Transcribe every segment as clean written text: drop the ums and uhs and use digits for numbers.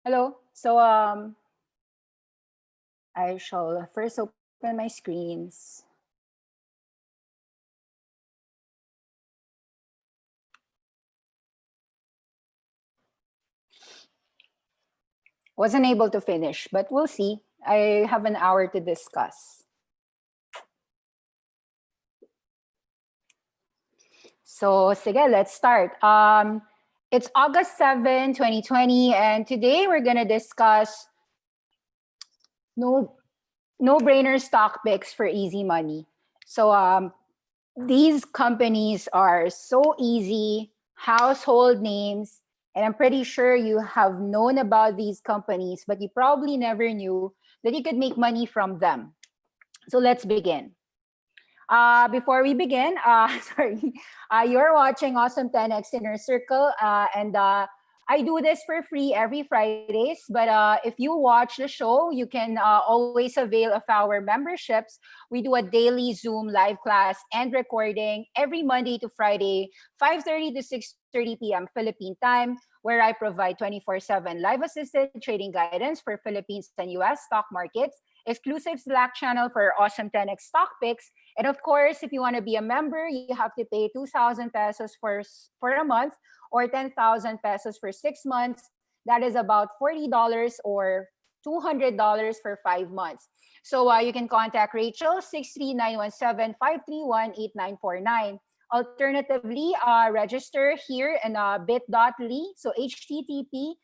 Hello. I shall first open my screens. Wasn't able to finish, but we'll see. I have an hour to discuss. So, sige, let's start. It's August 7, 2020, and today we're going to discuss no no-brainer stock picks for easy money. So, these companies are so easy, household names, and I'm pretty sure you have known about these companies, but you probably never knew that you could make money from them. So let's begin. Before we begin, sorry, you're watching Awesome 10X Inner Circle, and I do this for free every Fridays. But if you watch the show, you can always avail of our memberships. We do a daily Zoom live class and recording every Monday to Friday, 5:30 to 6:30 p.m. Philippine time, where I provide 24/7 live assisted trading guidance for Philippines and US stock markets, exclusive Slack channel for Awesome 10X stock picks, and of course, if you want to be a member, you have to pay 2,000 pesos for a month or 10,000 pesos for 6 months. That is about $40 or $200 for 5 months. So you can contact Rachel 63917-531-8949. Alternatively, register here in bit.ly. So http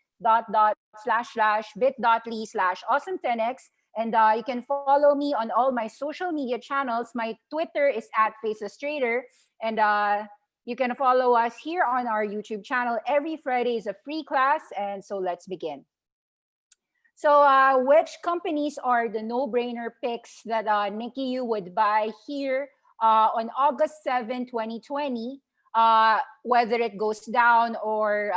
bit.ly/awesome10x, and you can follow me on all my social media channels. My Twitter is at Faces Trader, and you can follow us here on our YouTube channel. Every Friday is a free class, and so let's begin. So, which companies are the no-brainer picks that Nikki you would buy here on August 7, 2020, whether it goes down or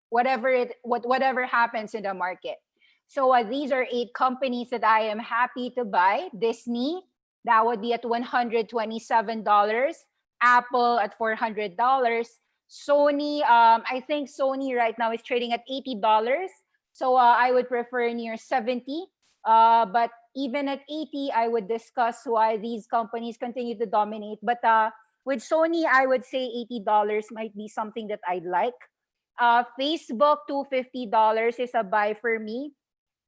whatever happens in the market. So these are 8 companies that I am happy to buy. Disney, that would be at $127. Apple at $400. Sony, I think Sony right now is trading at $80. So I would prefer near 70. But even at 80, I would discuss why these companies continue to dominate. But with Sony, I would say $80 might be something that I'd like. Facebook, $250 is a buy for me.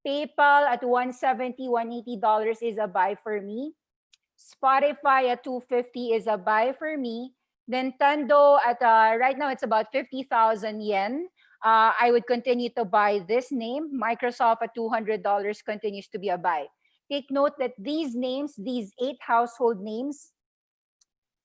PayPal at $170, $180 is a buy for me. Spotify at 250 is a buy for me. Nintendo at right now it's about 50,000 yen. I would continue to buy this name. Microsoft at $200 continues to be a buy. Take note that these names, these 8 household names,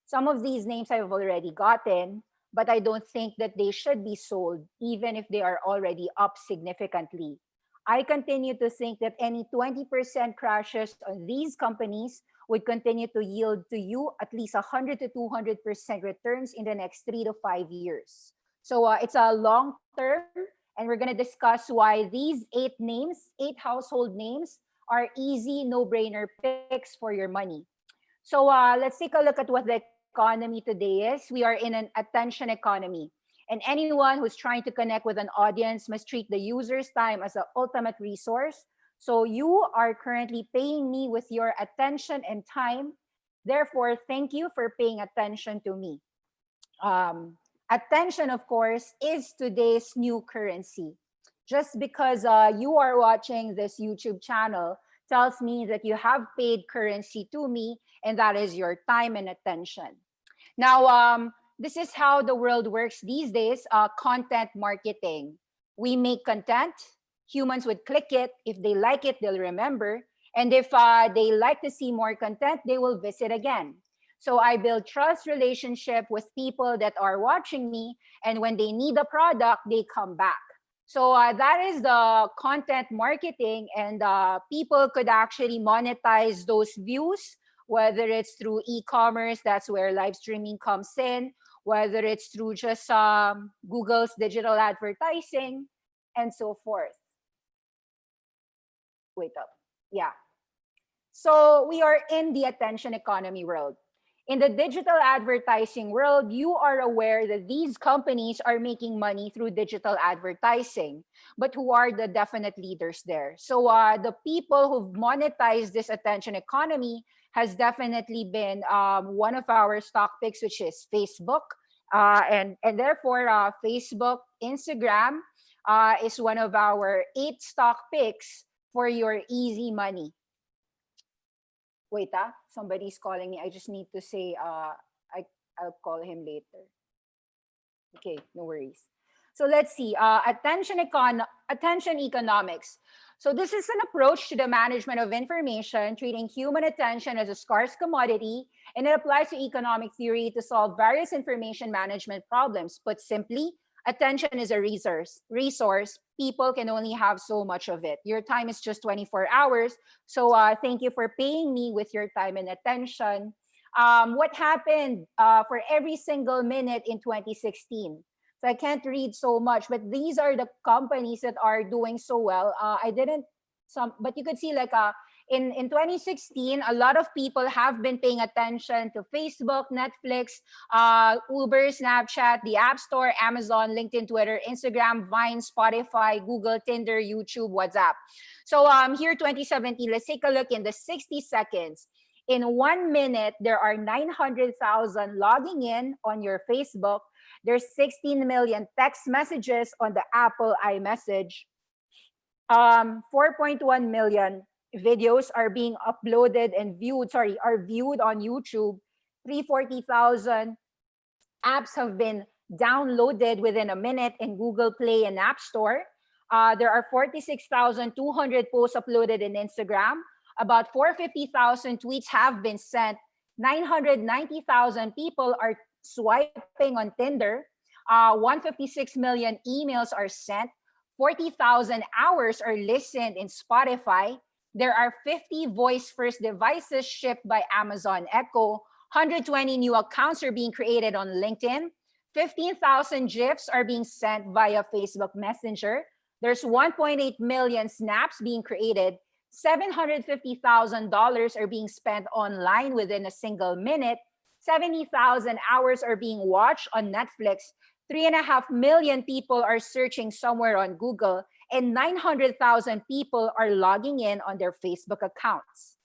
some of these names I've already gotten, but I don't think that they should be sold, even if they are already up significantly. I continue to think that any 20% crashes on these companies would continue to yield to you at least 100 to 200% returns in the next 3 to 5 years. So it's a long term, and we're going to discuss why these 8 household names, are easy, no brainer picks for your money. So let's take a look at what the economy today is. We are in an attention economy. And anyone who's trying to connect with an audience must treat the user's time as the ultimate resource. So you are currently paying me with your attention and time. Therefore, thank you for paying attention to me. Attention, of course, is today's new currency. Just because you are watching this YouTube channel tells me that you have paid currency to me, and that is your time and attention. Now, this is how the world works these days, content marketing. We make content, humans would click it. If they like it, they'll remember. And if they like to see more content, they will visit again. So I build trust relationship with people that are watching me, and when they need a product, they come back. So that is the content marketing, and people could actually monetize those views, whether it's through e-commerce, that's where live streaming comes in, whether it's through just Google's digital advertising, and so forth. Wait up. Yeah. So we are in the attention economy world. In the digital advertising world, you are aware that these companies are making money through digital advertising. But who are the definite leaders there? So the people who've monetized this attention economy has definitely been one of our stock picks, which is Facebook. And therefore, Facebook, Instagram is one of our 8 stock picks for your easy money. Wait, somebody's calling me. I just need to say, I'll call him later. Okay, no worries. So let's see, attention economics. So this is an approach to the management of information, treating human attention as a scarce commodity, and it applies to economic theory to solve various information management problems. Put simply, attention is a resource. People can only have so much of it. Your time is just 24 hours. So thank you for paying me with your time and attention. What happened for every single minute in 2016? So I can't read so much, but these are the companies that are doing so well. I didn't but you could see like in 2016, a lot of people have been paying attention to Facebook, Netflix, Uber, Snapchat, the App Store, Amazon, LinkedIn, Twitter, Instagram, Vine, Spotify, Google, Tinder, YouTube, WhatsApp. So here 2017, let's take a look in the 60 seconds. In 1 minute, there are 900,000 logging in on your Facebook. There's 16 million text messages on the Apple iMessage. 4.1 million videos are being uploaded and are viewed on YouTube. 340,000 apps have been downloaded within a minute in Google Play and App Store. There are 46,200 posts uploaded in Instagram. About 450,000 tweets have been sent. 990,000 people are swiping on Tinder. 156 million emails are sent. 40,000 hours are listened in Spotify. There are 50 voice-first devices shipped by Amazon Echo. 120 new accounts are being created on LinkedIn. 15,000 GIFs are being sent via Facebook Messenger. There's 1.8 million snaps being created. $750,000 are being spent online within a single minute. 70,000 hours are being watched on Netflix. 3.5 million people are searching somewhere on Google, and 900,000 people are logging in on their Facebook accounts.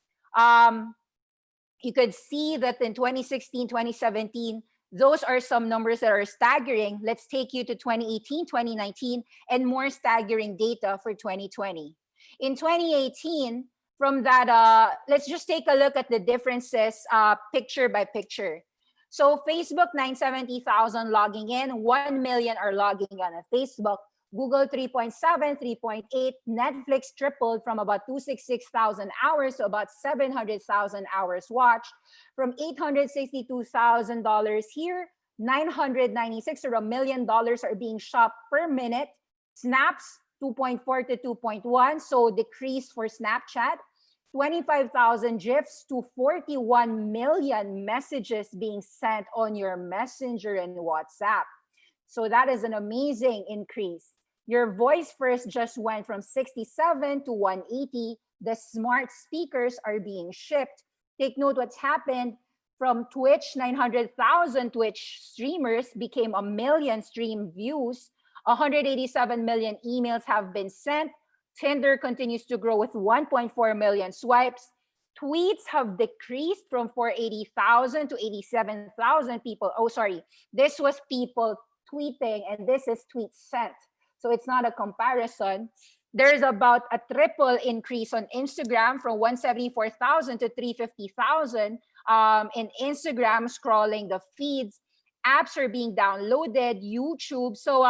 You could see that in 2016, 2017, those are some numbers that are staggering. Let's take you to 2018, 2019, and more staggering data for 2020. In 2018, from that, let's just take a look at the differences picture by picture. So Facebook, 970,000 logging in, 1 million are logging on a Facebook. Google, 3.7, 3.8. Netflix tripled from about 266,000 hours to about 700,000 hours watched. From $862,000 here, 996 or $1 million are being shopped per minute. Snaps, 2.4 to 2.1, so decrease for Snapchat. 25,000 GIFs to 41 million messages being sent on your Messenger and WhatsApp. So that is an amazing increase. Your voice first just went from 67 to 180. The smart speakers are being shipped. Take note what's happened. From Twitch, 900,000 Twitch streamers became 1 million stream views. 187 million emails have been sent. Tinder continues to grow with 1.4 million swipes. Tweets have decreased from 480,000 to 87,000 people. Oh, sorry. This was people tweeting, and this is tweets sent. So it's not a comparison. There's about a triple increase on Instagram from 174,000 to 350,000 in Instagram scrolling the feeds. Apps are being downloaded, YouTube. So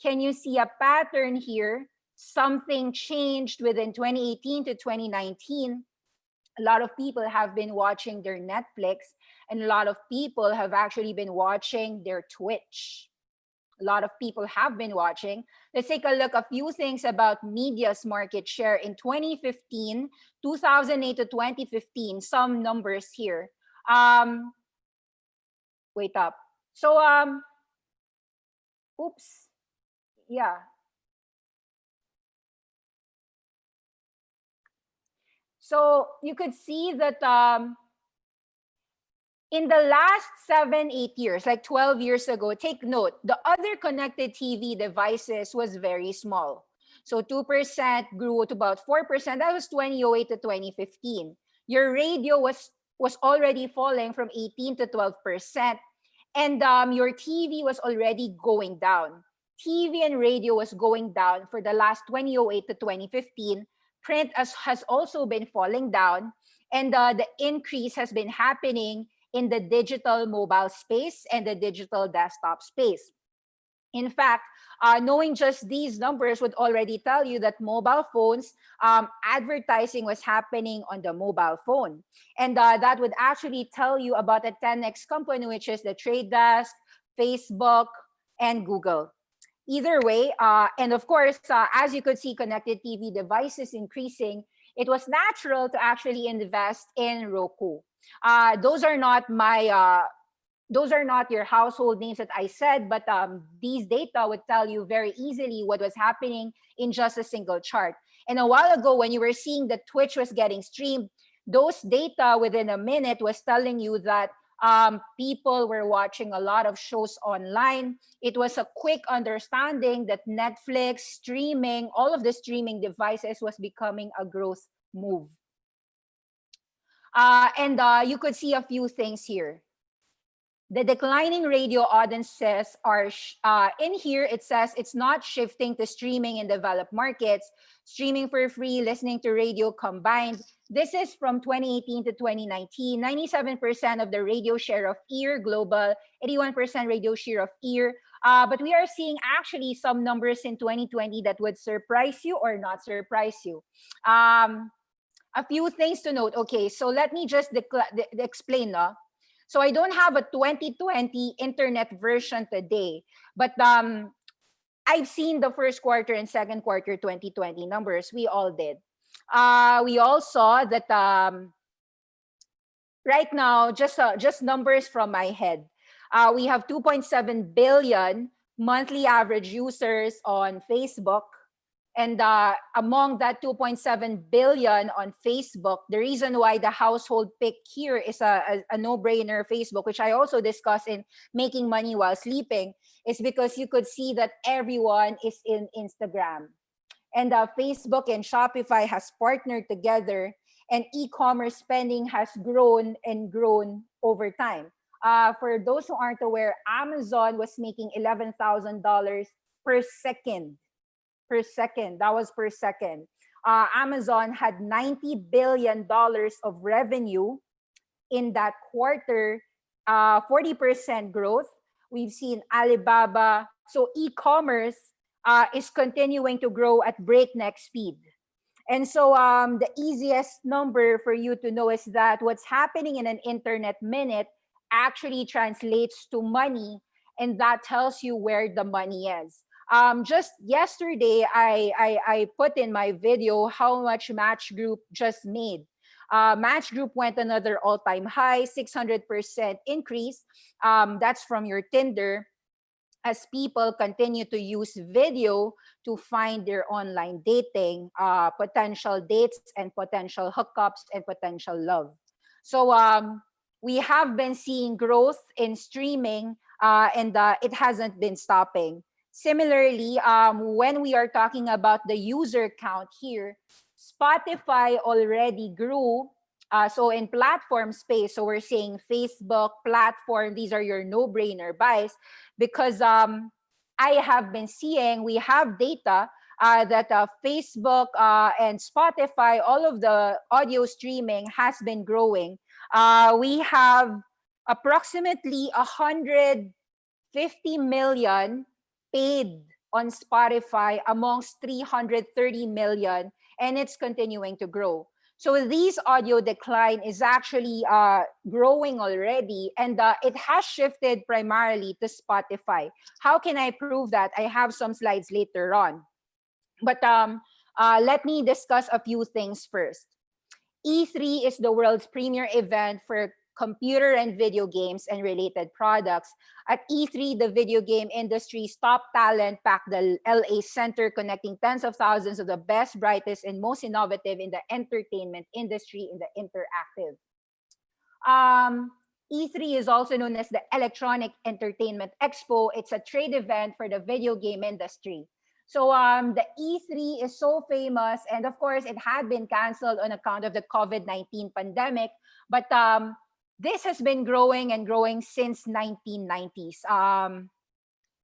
can you see a pattern here? Something changed within 2018 to 2019. A lot of people have been watching their Netflix, and a lot of people have actually been watching their Twitch. A lot of people have been watching. Let's take a look at a few things about media's market share in 2015, 2008 to 2015. Some numbers here. Wait up. So, oops. Yeah. So you could see that In the last 7, 8 years, like 12 years ago, take note, the other connected TV devices was very small. So 2% grew to about 4%. That was 2008 to 2015. Your radio was already falling from 18 to 12%. And your TV was already going down. TV and radio was going down for the last 2008 to 2015. Print has also been falling down. And the increase has been happening in the digital mobile space and the digital desktop space. In fact, knowing just these numbers would already tell you that mobile phones, advertising was happening on the mobile phone. And that would actually tell you about a 10x company, which is the Trade Desk, Facebook, and Google. Either way, and of course, as you could see, connected TV devices increasing, it was natural to actually invest in Roku. Those are not my those are not your household names that I said, but these data would tell you very easily what was happening in just a single chart. And a while ago, when you were seeing that Twitch was getting streamed, those data within a minute was telling you that people were watching a lot of shows online. It was a quick understanding that Netflix, streaming, all of the streaming devices was becoming a growth move. And you could see a few things here. The declining radio audiences are, in here, it says it's not shifting to streaming in developed markets, streaming for free, listening to radio combined. This is from 2018 to 2019, 97% of the radio share of ear global, 81% radio share of ear. But we are seeing actually some numbers in 2020 that would surprise you or not surprise you. A few things to note. Okay, so let me just explain. No? So I don't have a 2020 internet version today, but I've seen the first quarter and second quarter 2020 numbers. We all did. We all saw that right now, just numbers from my head. We have 2.7 billion monthly average users on Facebook. And among that 2.7 billion on Facebook, the reason why the household pick here is a no-brainer Facebook, which I also discussed in Making Money While Sleeping, is because you could see that everyone is in Instagram. And Facebook and Shopify has partnered together, and e-commerce spending has grown and grown over time. For those who aren't aware, Amazon was making $11,000 per second. Per second. That was per second. Amazon had $90 billion of revenue in that quarter, 40% growth. We've seen Alibaba. So e-commerce is continuing to grow at breakneck speed. And so the easiest number for you to know is that what's happening in an internet minute actually translates to money, and that tells you where the money is. Just yesterday, I put in my video how much Match Group just made. Match Group went another all-time high, 600% increase. That's from your Tinder, as people continue to use video to find their online dating, potential dates and potential hookups and potential love. So we have been seeing growth in streaming, and it hasn't been stopping. Similarly, when we are talking about the user count here, Spotify already grew. So in platform space, so we're saying Facebook, platform, these are your no-brainer buys, because I have been seeing, we have data that Facebook and Spotify, all of the audio streaming has been growing. We have approximately 150 million paid on Spotify amongst 330 million, and it's continuing to grow. So this audio decline is actually growing already, and it has shifted primarily to Spotify. How can I prove that? I have some slides later on. But let me discuss a few things first. E3 is the world's premier event for computer and video games and related products. At E3, the video game industry's top talent packed the LA Center, connecting tens of thousands of the best, brightest, and most innovative in the entertainment industry in the interactive. E3 is also known as the Electronic Entertainment Expo. It's a trade event for the video game industry. So the E3 is so famous, and of course, it had been canceled on account of the COVID-19 pandemic. But this has been growing and growing since 1990s.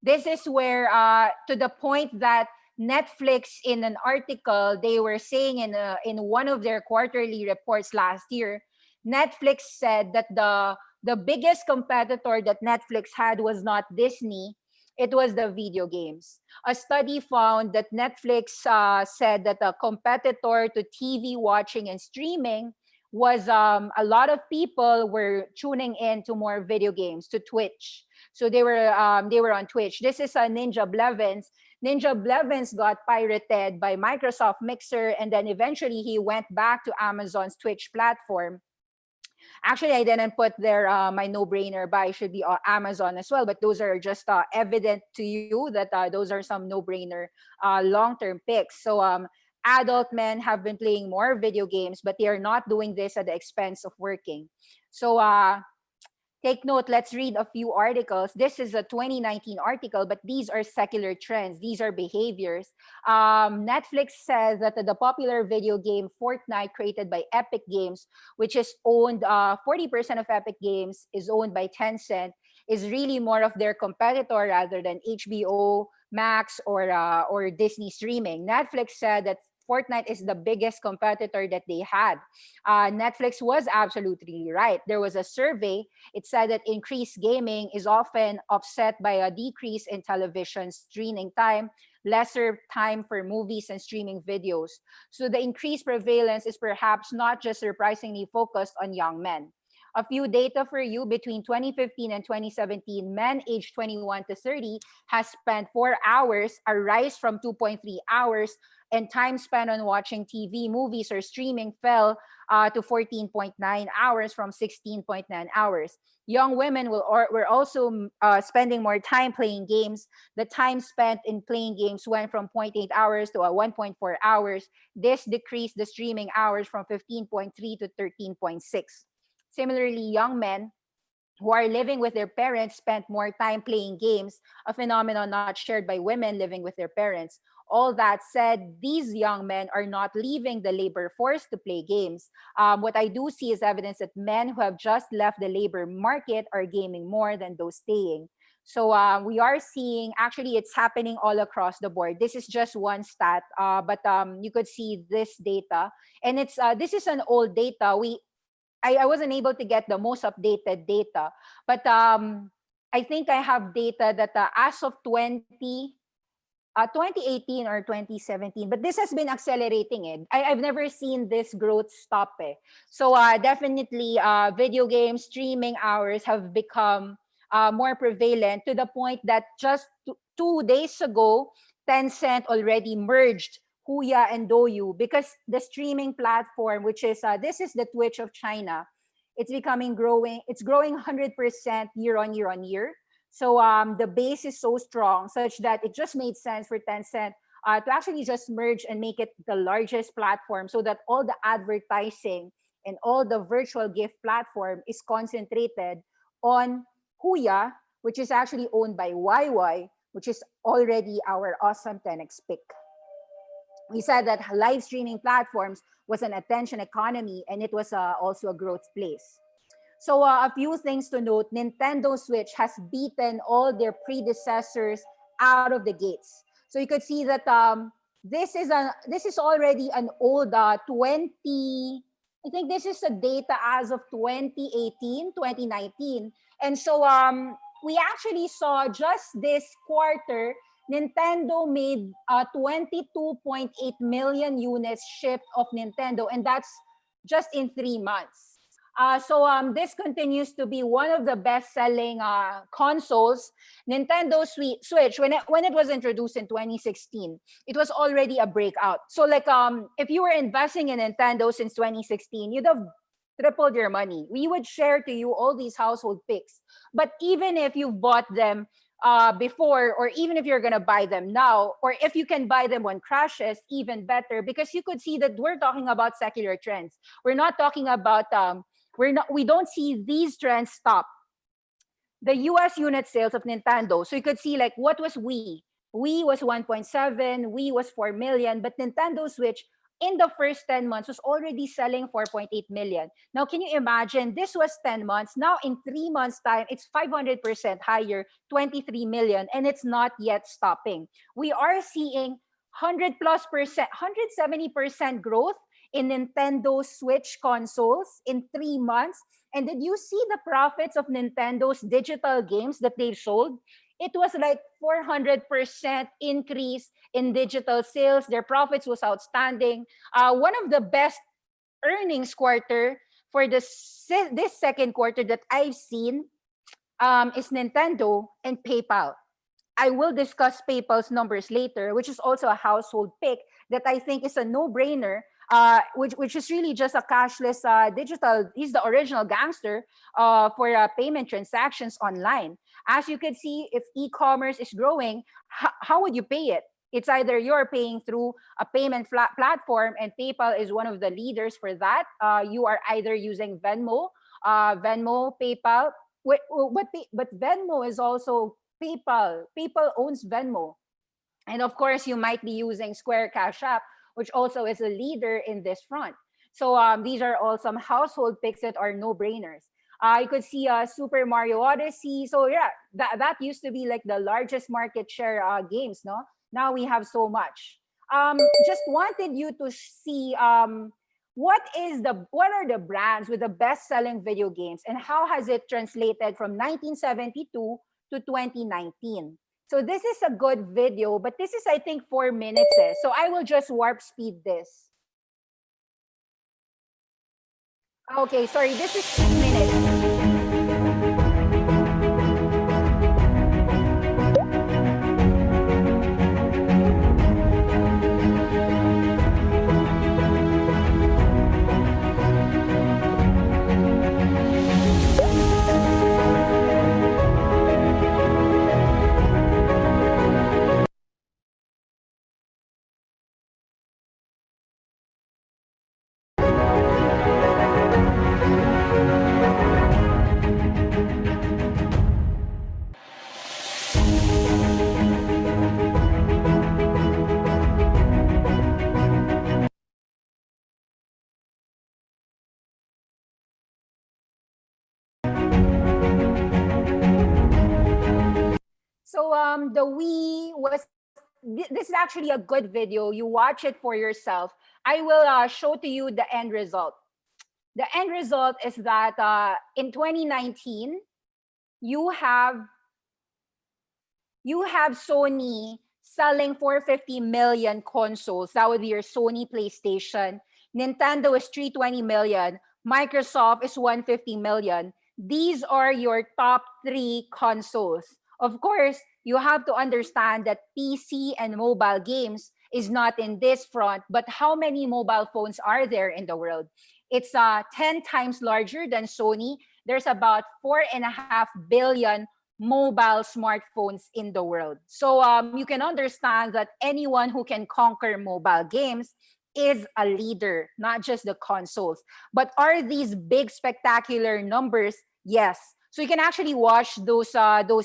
This is where, to the point that Netflix, in an article, they were saying in one of their quarterly reports last year, Netflix said that the biggest competitor that Netflix had was not Disney, it was the video games. A study found that Netflix said that a competitor to TV watching and streaming was, a lot of people were tuning in to more video games, to Twitch. So they were on Twitch. This is a Ninja Blevins. Ninja Blevins got pirated by Microsoft Mixer, and then eventually he went back to Amazon's Twitch platform. Actually, I didn't put there my no-brainer buy should be Amazon as well, but those are just evident to you that those are some no-brainer long-term picks. So adult men have been playing more video games, but they are not doing this at the expense of working. So take note, let's read a few articles. This is a 2019 article, but these are secular trends. These are behaviors. Netflix says that the popular video game Fortnite, created by Epic Games, which is owned, 40% of Epic Games is owned by Tencent, is really more of their competitor rather than HBO Max or Disney streaming. Netflix said that Fortnite is the biggest competitor that they had. Netflix was absolutely right. There was a survey. It said that increased gaming is often offset by a decrease in television streaming time, lesser time for movies and streaming videos. So the increased prevalence is perhaps not just surprisingly focused on young men. A few data for you: between 2015 and 2017, men aged 21 to 30 has spent 4 hours, a rise from 2.3 hours, and time spent on watching TV, movies, or streaming fell to 14.9 hours from 16.9 hours. Young women were also spending more time playing games. The time spent in playing games went from zero point 0.8 hours to 1.4 hours. This decreased the streaming hours from 15.3 to 13.6. Similarly, young men who are living with their parents spent more time playing games, a phenomenon not shared by women living with their parents. All that said, these young men are not leaving the labor force to play games. What I do see is evidence that men who have just left the labor market are gaming more than those staying. So we are seeing, actually, it's happening all across the board. This is just one stat, but you could see this data. And this is an old data. I wasn't able to get the most updated data, but I think I have data that as of 2018 or 2017, but this has been accelerating it. I've never seen this growth stop. So definitely video game streaming hours have become more prevalent, to the point that just 2 days ago, Tencent already merged Huya and Douyu, because the streaming platform, which is this is the Twitch of China, it's becoming growing. It's growing 100% year on year on year. So the base is so strong, such that it just made sense for Tencent to actually just merge and make it the largest platform, so that all the advertising and all the virtual gift platform is concentrated on Huya, which is actually owned by YY, which is already our awesome 10x pick. We said that live streaming platforms was an attention economy, and it was also a growth place. So a few things to note: Nintendo Switch has beaten all their predecessors out of the gates. So you could see that this is already an old 20. I think this is the data as of 2018, 2019, and so we actually saw just this quarter, Nintendo made 22.8 million units shipped of Nintendo, and that's just in 3 months. So this continues to be one of the best-selling consoles. Nintendo Switch, when it was introduced in 2016, it was already a breakout. So like if you were investing in Nintendo since 2016, you'd have tripled your money. We would share to you all these household picks. But even if you've bought them before, or even if you're gonna buy them now, or if you can buy them when crashes, even better, because you could see that we're talking about secular trends. We're not talking about We don't see these trends stop. The US unit sales of Nintendo. So you could see like what was Wii? Wii was 1.7, Wii was 4 million, but Nintendo Switch in the first 10 months was already selling 4.8 million. Now, can you imagine? This was 10 months. Now, in 3 months' time, it's 500% higher, 23 million, and it's not yet stopping. We are seeing 100 plus percent, 170% growth in Nintendo Switch consoles in 3 months. And did you see the profits of Nintendo's digital games that they've sold? It was like 400% increase in digital sales. Their profits was outstanding. One of the best earnings quarter for this second quarter that I've seen is Nintendo and PayPal. I will discuss PayPal's numbers later, which is also a household pick that I think is a no-brainer, which is really just a cashless digital. He's the original gangster for payment transactions online. As you can see, if e-commerce is growing, how would you pay it? It's either you're paying through a payment platform, and PayPal is one of the leaders for that. You are either using Venmo, PayPal, but Venmo is also PayPal. PayPal owns Venmo. And of course, you might be using Square Cash App, which also is a leader in this front. So these are all some household picks that are no-brainers. You could see Super Mario Odyssey. So yeah, that used to be like the largest market share games, no? Now we have so much. Just wanted you to see what are the brands with the best-selling video games, and how has it translated from 1972 to 2019. So this is a good video, but this is, I think, 4 minutes. So I will just warp speed this. Okay, sorry, this is 8 minutes. So the Wii was, this is actually a good video. You watch it for yourself. I will show to you the end result. The end result is that in 2019, you have Sony selling 450 million consoles. That would be your Sony Playstation. Nintendo is 320 million. Microsoft is 150 million. These are your top 3 consoles. Of course, you have to understand that PC and mobile games is not in this front, but how many mobile phones are there in the world? It's 10 times larger than Sony. There's about 4.5 billion mobile smartphones in the world. So you can understand that anyone who can conquer mobile games is a leader, not just the consoles. But are these big spectacular numbers? Yes. So you can actually watch those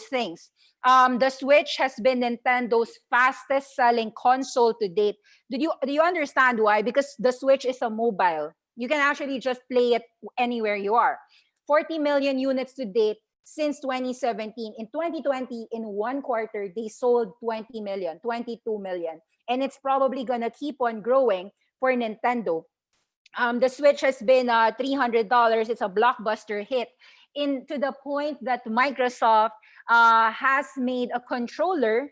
things. The Switch has been Nintendo's fastest selling console to date. Do you understand why? Because the Switch is a mobile. You can actually just play it anywhere you are. 40 million units to date since 2017. In 2020, in one quarter, they sold 20 million, 22 million. And it's probably going to keep on growing for Nintendo. The Switch has been $300. It's a blockbuster hit. To the point that Microsoft has made a controller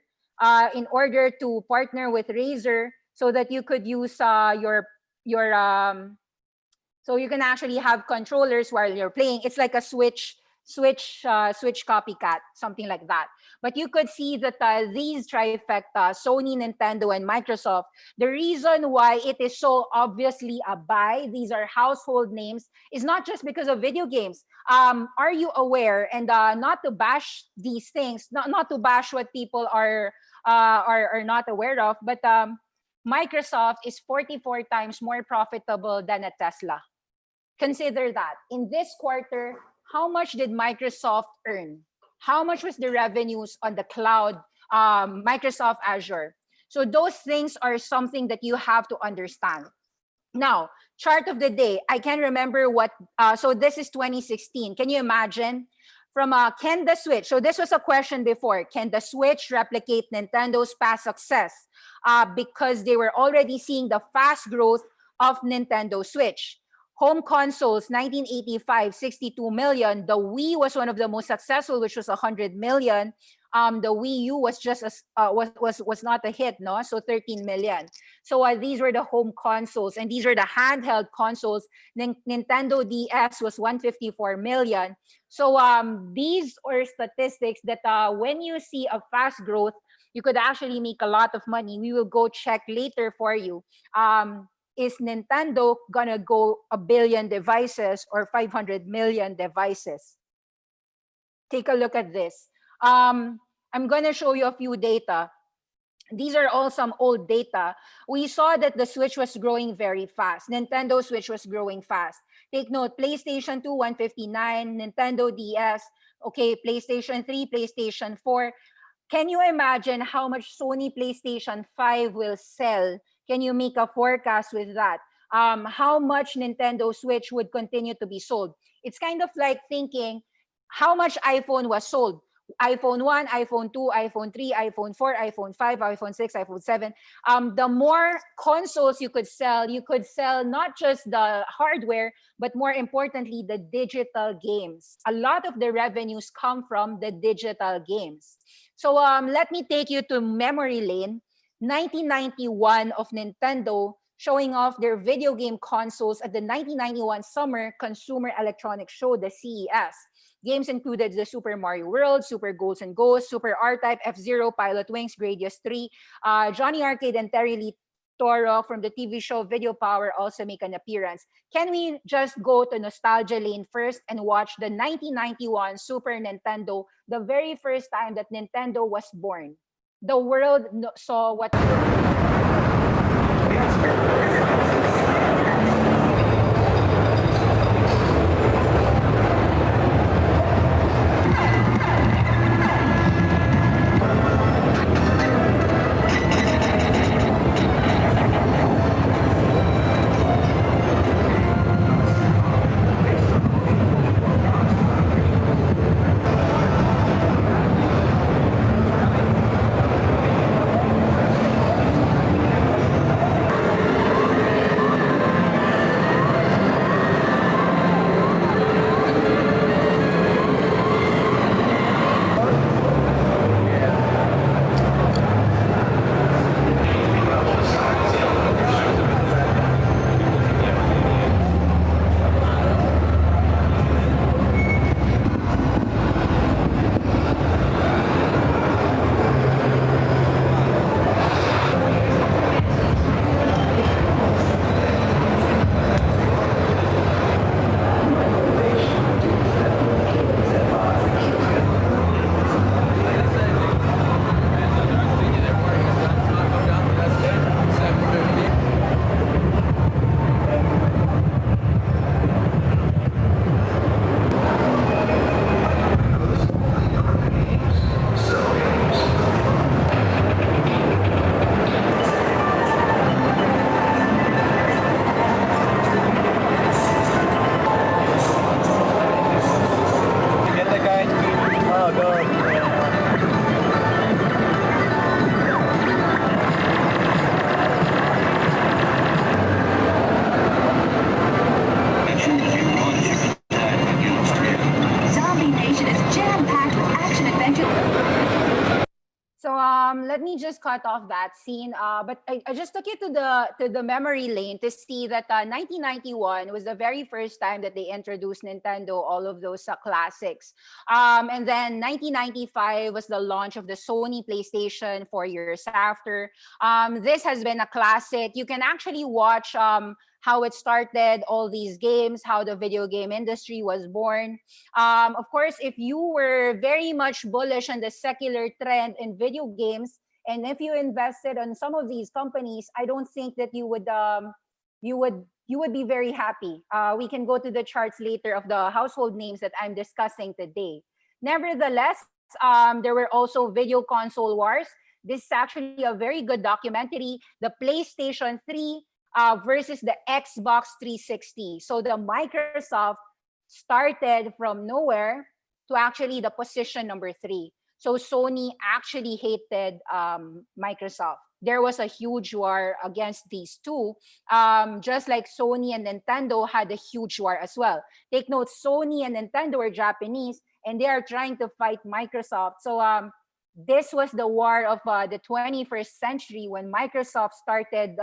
in order to partner with Razer so that you could use so you can actually have controllers while you're playing. It's like a Switch copycat, something like that. But you could see that these trifecta, Sony, Nintendo, and Microsoft, the reason why it is so obviously a buy, these are household names, is not just because of video games. Are you aware? And not to bash these things, not to bash what people are not aware of, but Microsoft is 44 times more profitable than a Tesla. Consider that. In this quarter, how much did Microsoft earn? How much was the revenues on the cloud, Microsoft Azure? So those things are something that you have to understand. Now, chart of the day. I can remember what, so this is 2016. Can you imagine? From can the Switch, so this was a question before, can the Switch replicate Nintendo's past success? Because they were already seeing the fast growth of Nintendo Switch. Home consoles, 1985, 62 million. The Wii was one of the most successful, which was 100 million. The Wii U was just was not a hit, no? So 13 million. So these were the home consoles, and these were the handheld consoles. Nintendo DS was 154 million. So these are statistics that when you see a fast growth, you could actually make a lot of money. We will go check later for you. Is Nintendo gonna go 1 billion devices or 500 million devices? Take a look at this. I'm gonna show you a few data. These are all some old data. We saw that the Switch was growing very fast. Nintendo Switch was growing fast. Take note, PlayStation 2, 159, Nintendo DS, okay, PlayStation 3, PlayStation 4. Can you imagine how much Sony PlayStation 5 will sell? Can you make a forecast with that? How much Nintendo Switch would continue to be sold? It's kind of like thinking how much iPhone was sold. iPhone 1, iPhone 2, iPhone 3, iPhone 4, iPhone 5, iPhone 6, iPhone 7. The more consoles you could sell not just the hardware, but more importantly, the digital games. A lot of the revenues come from the digital games. So let me take you to memory lane. 1991 of Nintendo showing off their video game consoles at the 1991 Summer Consumer Electronics Show, the CES. Games included the Super Mario World, Super Ghosts and Ghosts, Super R-Type, F-Zero, Pilot Wings, Gradius 3, Johnny Arcade and Terry Lee Toro from the TV show Video Power also make an appearance. Can we just go to nostalgia lane first and watch the 1991 Super Nintendo, the very first time that Nintendo was born? The world saw what... let me just cut off that scene. But I just took you to the memory lane to see that 1991 was the very first time that they introduced Nintendo, all of those classics. And then 1995 was the launch of the Sony PlayStation 4 years after. This has been a classic. You can actually watch how it started, all these games, how the video game industry was born. Of course, if you were very much bullish on the secular trend in video games, and if you invested on some of these companies, I don't think that you would you would be very happy. We can go to the charts later of the household names that I'm discussing today. Nevertheless, there were also video console wars. This is actually a very good documentary. The PlayStation 3 versus the Xbox 360. So the Microsoft started from nowhere to actually the position number 3. So Sony actually hated Microsoft. There was a huge war against these two, just like Sony and Nintendo had a huge war as well. Take note, Sony and Nintendo were Japanese, and they are trying to fight Microsoft. So this was the war of the 21st century when Microsoft started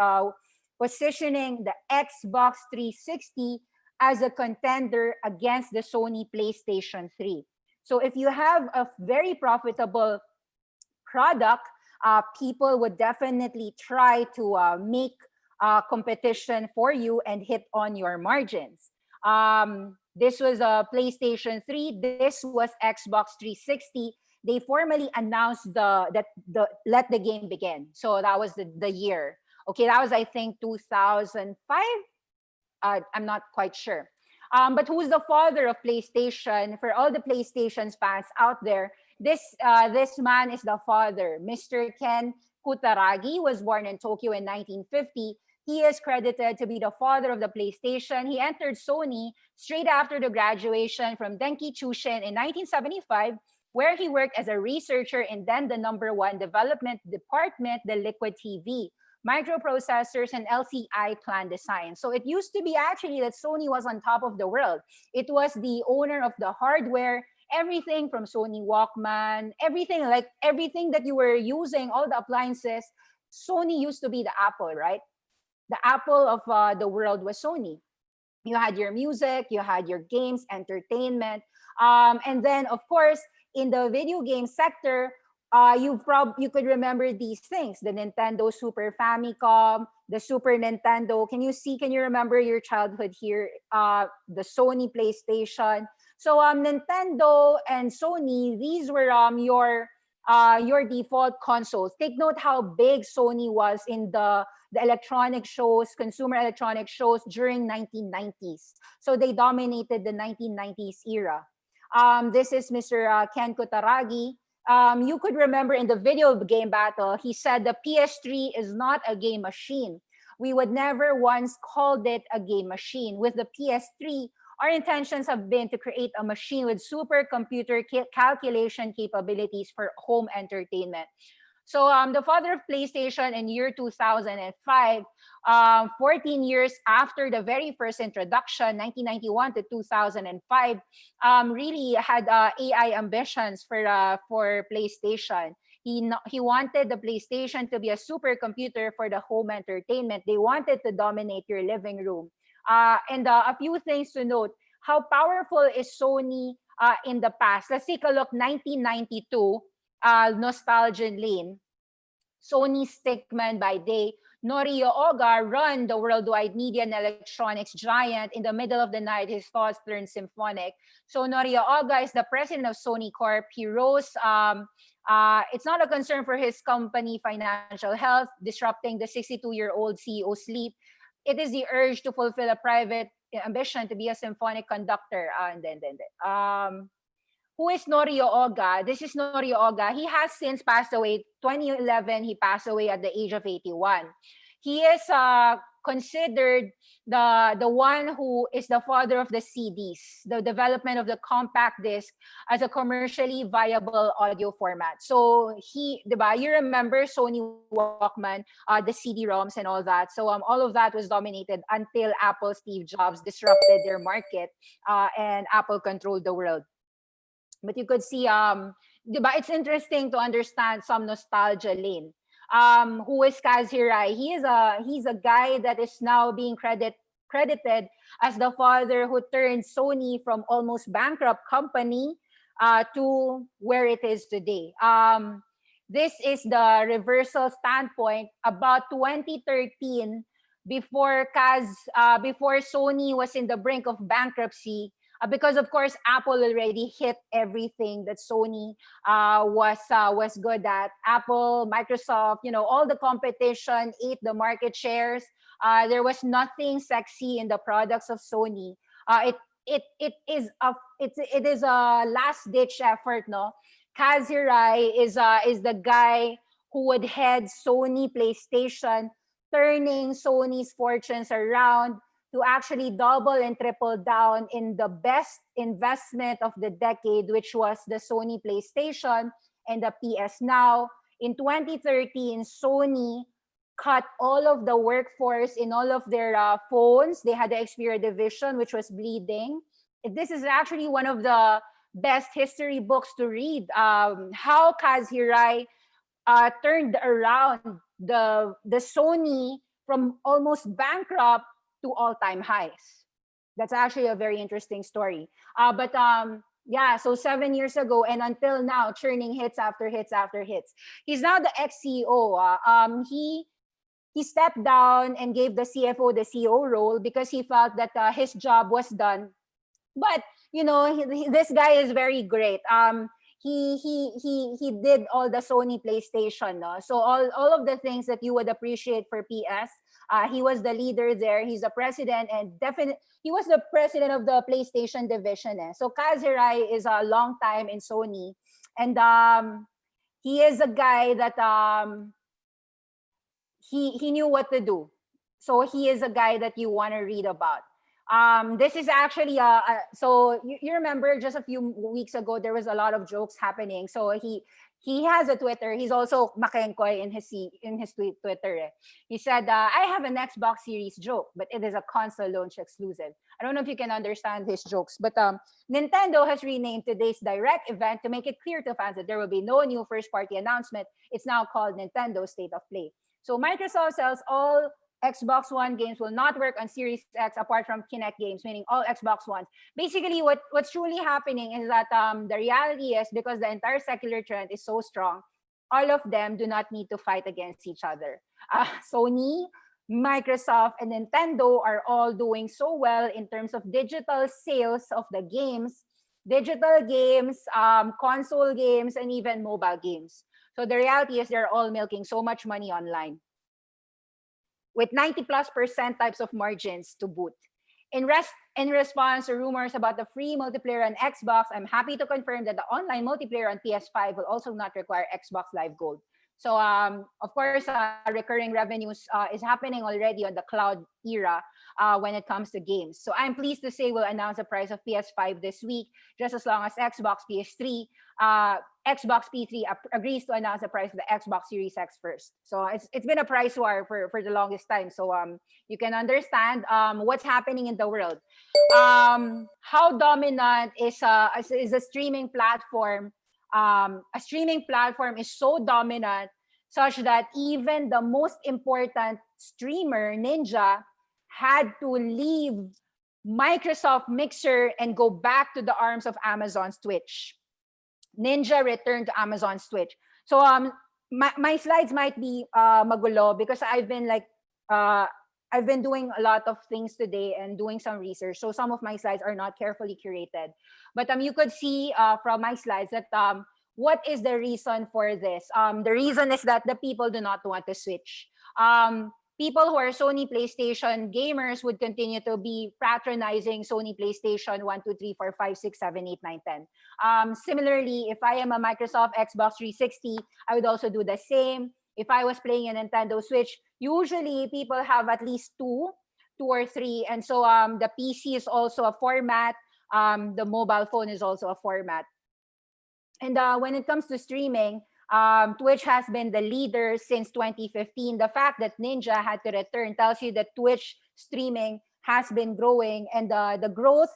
positioning the Xbox 360 as a contender against the Sony PlayStation 3. So if you have a very profitable product, people would definitely try to make competition for you and hit on your margins. This was a PlayStation 3. This was Xbox 360. They formally announced the let the game begin. So that was the year. Okay, that was I think 2005. I'm not quite sure. But who's the father of PlayStation? For all the PlayStation fans out there, this man is the father. Mr. Ken Kutaragi was born in Tokyo in 1950. He is credited to be the father of the PlayStation. He entered Sony straight after the graduation from Denki Chushin in 1975, where he worked as a researcher in then the #1 development department, the Liquid TV, microprocessors, and LCI plan design. So it used to be actually that Sony was on top of the world. It was the owner of the hardware, everything from Sony Walkman, everything that you were using, all the appliances. Sony used to be the Apple, right? The Apple of the world was Sony. You had your music, you had your games, entertainment, and then of course in the video game sector, you could remember these things: the Nintendo Super Famicom, the Super Nintendo. Can you remember your childhood here? The Sony PlayStation. So Nintendo and Sony, these were your default consoles. Take note how big Sony was in the electronic shows, consumer electronic shows during 1990s. So they dominated the 1990s era. This is Mr. Ken Kutaragi. You could remember in the video game battle, he said the PS3 is not a game machine. We would never once called it a game machine. With the PS3, our intentions have been to create a machine with supercomputer calculation capabilities for home entertainment. So the father of PlayStation in year 2005, 14 years after the very first introduction, 1991 to 2005, really had AI ambitions for PlayStation. He wanted the PlayStation to be a supercomputer for the home entertainment. They wanted to dominate your living room. And a few things to note: how powerful is Sony in the past? Let's take a look. 1992, nostalgia lane. Sony stickman by day, Norio Oga run the worldwide media and electronics giant. In the middle of the night, his thoughts turn symphonic. So Norio Oga is the president of Sony Corp. He rose. It's not a concern for his company financial health, disrupting the 62-year-old CEO's sleep. It is the urge to fulfill a private ambition to be a symphonic conductor. Who is Norio Oga? This is Norio Oga. He has since passed away. 2011, he passed away at the age of 81. He is considered the one who is the father of the CDs, the development of the compact disc as a commercially viable audio format. So you remember Sony Walkman, the CD-ROMs and all that. So all of that was dominated until Apple Steve Jobs disrupted their market, and Apple controlled the world. But you could see, it's interesting to understand some nostalgia lane. Who is Kaz Hirai? He's a guy that is now being credited as the father who turned Sony from almost bankrupt company to where it is today. This is the reversal standpoint. About 2013, before Sony was in the brink of bankruptcy, because of course Apple already hit everything that Sony was good at. Apple, Microsoft, all the competition ate the market shares. There was nothing sexy in the products of Sony. It is a last ditch effort, no. Kaz Hirai is the guy who would head Sony PlayStation, turning Sony's fortunes around to actually double and triple down in the best investment of the decade, which was the Sony PlayStation and the PS Now. In 2013, Sony cut all of the workforce in all of their phones. They had the Xperia division, which was bleeding. This is actually one of the best history books to read. How Kaz Hirai turned around the Sony from almost bankrupt to all-time highs. That's actually a very interesting story. But yeah, so 7 years ago and until now, churning hits after hits after hits. He's now the ex-CEO. He stepped down and gave the CFO the CEO role because he felt that his job was done. But this guy is very great. He did all the Sony PlayStation, no? So all of the things that you would appreciate for PS, he was the leader there. He's the president, and he was the president of the PlayStation division. So Kaz Hirai is a long time in Sony, and he is a guy that he knew what to do. So he is a guy that you want to read about. This is actually so you remember just a few weeks ago there was a lot of jokes happening. So he has a Twitter. He's also makenkoy in his Twitter. He said, "I have an Xbox Series joke, but it is a console launch exclusive." I don't know if you can understand his jokes, but Nintendo has renamed today's direct event to make it clear to fans that there will be no new first-party announcement. It's now called Nintendo State of Play. So Microsoft sells all Xbox One games will not work on Series X apart from Kinect games, meaning all Xbox Ones. Basically, what's truly happening is that the reality is because the entire secular trend is so strong, all of them do not need to fight against each other. Sony, Microsoft, and Nintendo are all doing so well in terms of digital sales of the games, digital games, console games, and even mobile games. So the reality is they're all milking so much money online, with 90+% types of margins to boot. In response to rumors about the free multiplayer on Xbox, I'm happy to confirm that the online multiplayer on PS5 will also not require Xbox Live Gold. So, of course, recurring revenues is happening already on the cloud era when it comes to games. So I'm pleased to say we'll announce the price of PS5 this week, just as long as Xbox P3 agrees to announce the price of the Xbox Series X first. So it's been a price war for the longest time. So you can understand what's happening in the world. How dominant is a streaming platform? A streaming platform is so dominant such that even the most important streamer, Ninja, had to leave Microsoft Mixer and go back to the arms of Amazon's Twitch. Ninja returned to Amazon's Twitch. So my slides might be magulo because I've been doing a lot of things today and doing some research. So some of my slides are not carefully curated. But you could see from my slides that what is the reason for this? The reason is that the people do not want to switch. People who are Sony PlayStation gamers would continue to be patronizing Sony PlayStation 1, 2, 3, 4, 5, 6, 7, 8, 9, 10. Similarly, if I am a Microsoft Xbox 360, I would also do the same. If I was playing a Nintendo Switch, usually people have at least two or three. And so the PC is also a format. The mobile phone is also a format. And when it comes to streaming, Twitch has been the leader since 2015. The fact that Ninja had to return tells you that Twitch streaming has been growing, and the growth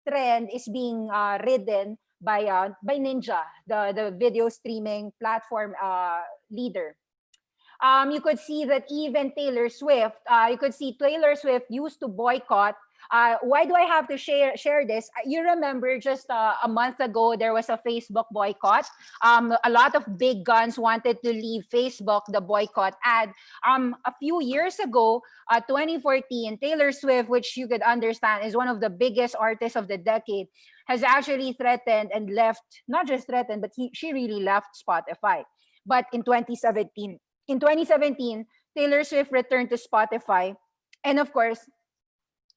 trend is being ridden by Ninja, the video streaming platform leader. You could see that even Taylor Swift used to boycott Why do I have to share this? You remember just a month ago there was a Facebook boycott. A lot of big guns wanted to leave Facebook, the boycott ad. A few years ago, 2014, Taylor Swift, which you could understand is one of the biggest artists of the decade, has actually threatened and left. Not just threatened, but she really left Spotify. But in 2017, Taylor Swift returned to Spotify, and of course,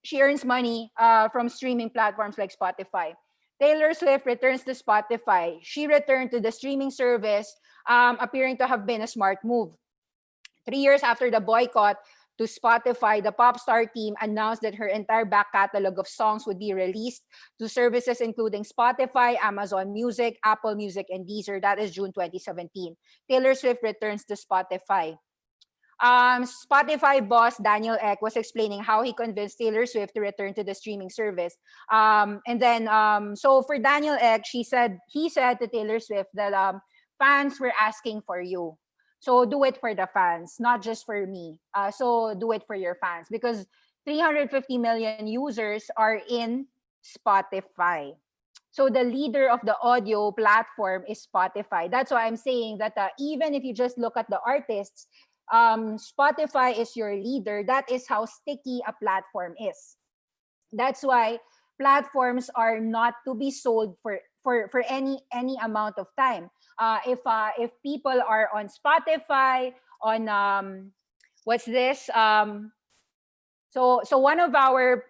she earns money from streaming platforms like Spotify. Taylor Swift returns to Spotify. She returned to the streaming service, appearing to have been a smart move. 3 years after the boycott to Spotify, the pop star team announced that her entire back catalog of songs would be released to services including Spotify, Amazon Music, Apple Music, and Deezer. That is June 2017. Taylor Swift returns to Spotify. Spotify boss Daniel Ek was explaining how he convinced Taylor Swift to return to the streaming service. So for Daniel Ek, he said to Taylor Swift that fans were asking for you. So do it for the fans, not just for me. So do it for your fans because 350 million users are in Spotify. So the leader of the audio platform is Spotify. That's why I'm saying that even if you just look at the artists, Spotify is your leader. That is how sticky a platform is. That's why platforms are not to be sold for any amount of time. If people are on Spotify, on what's this? So one of our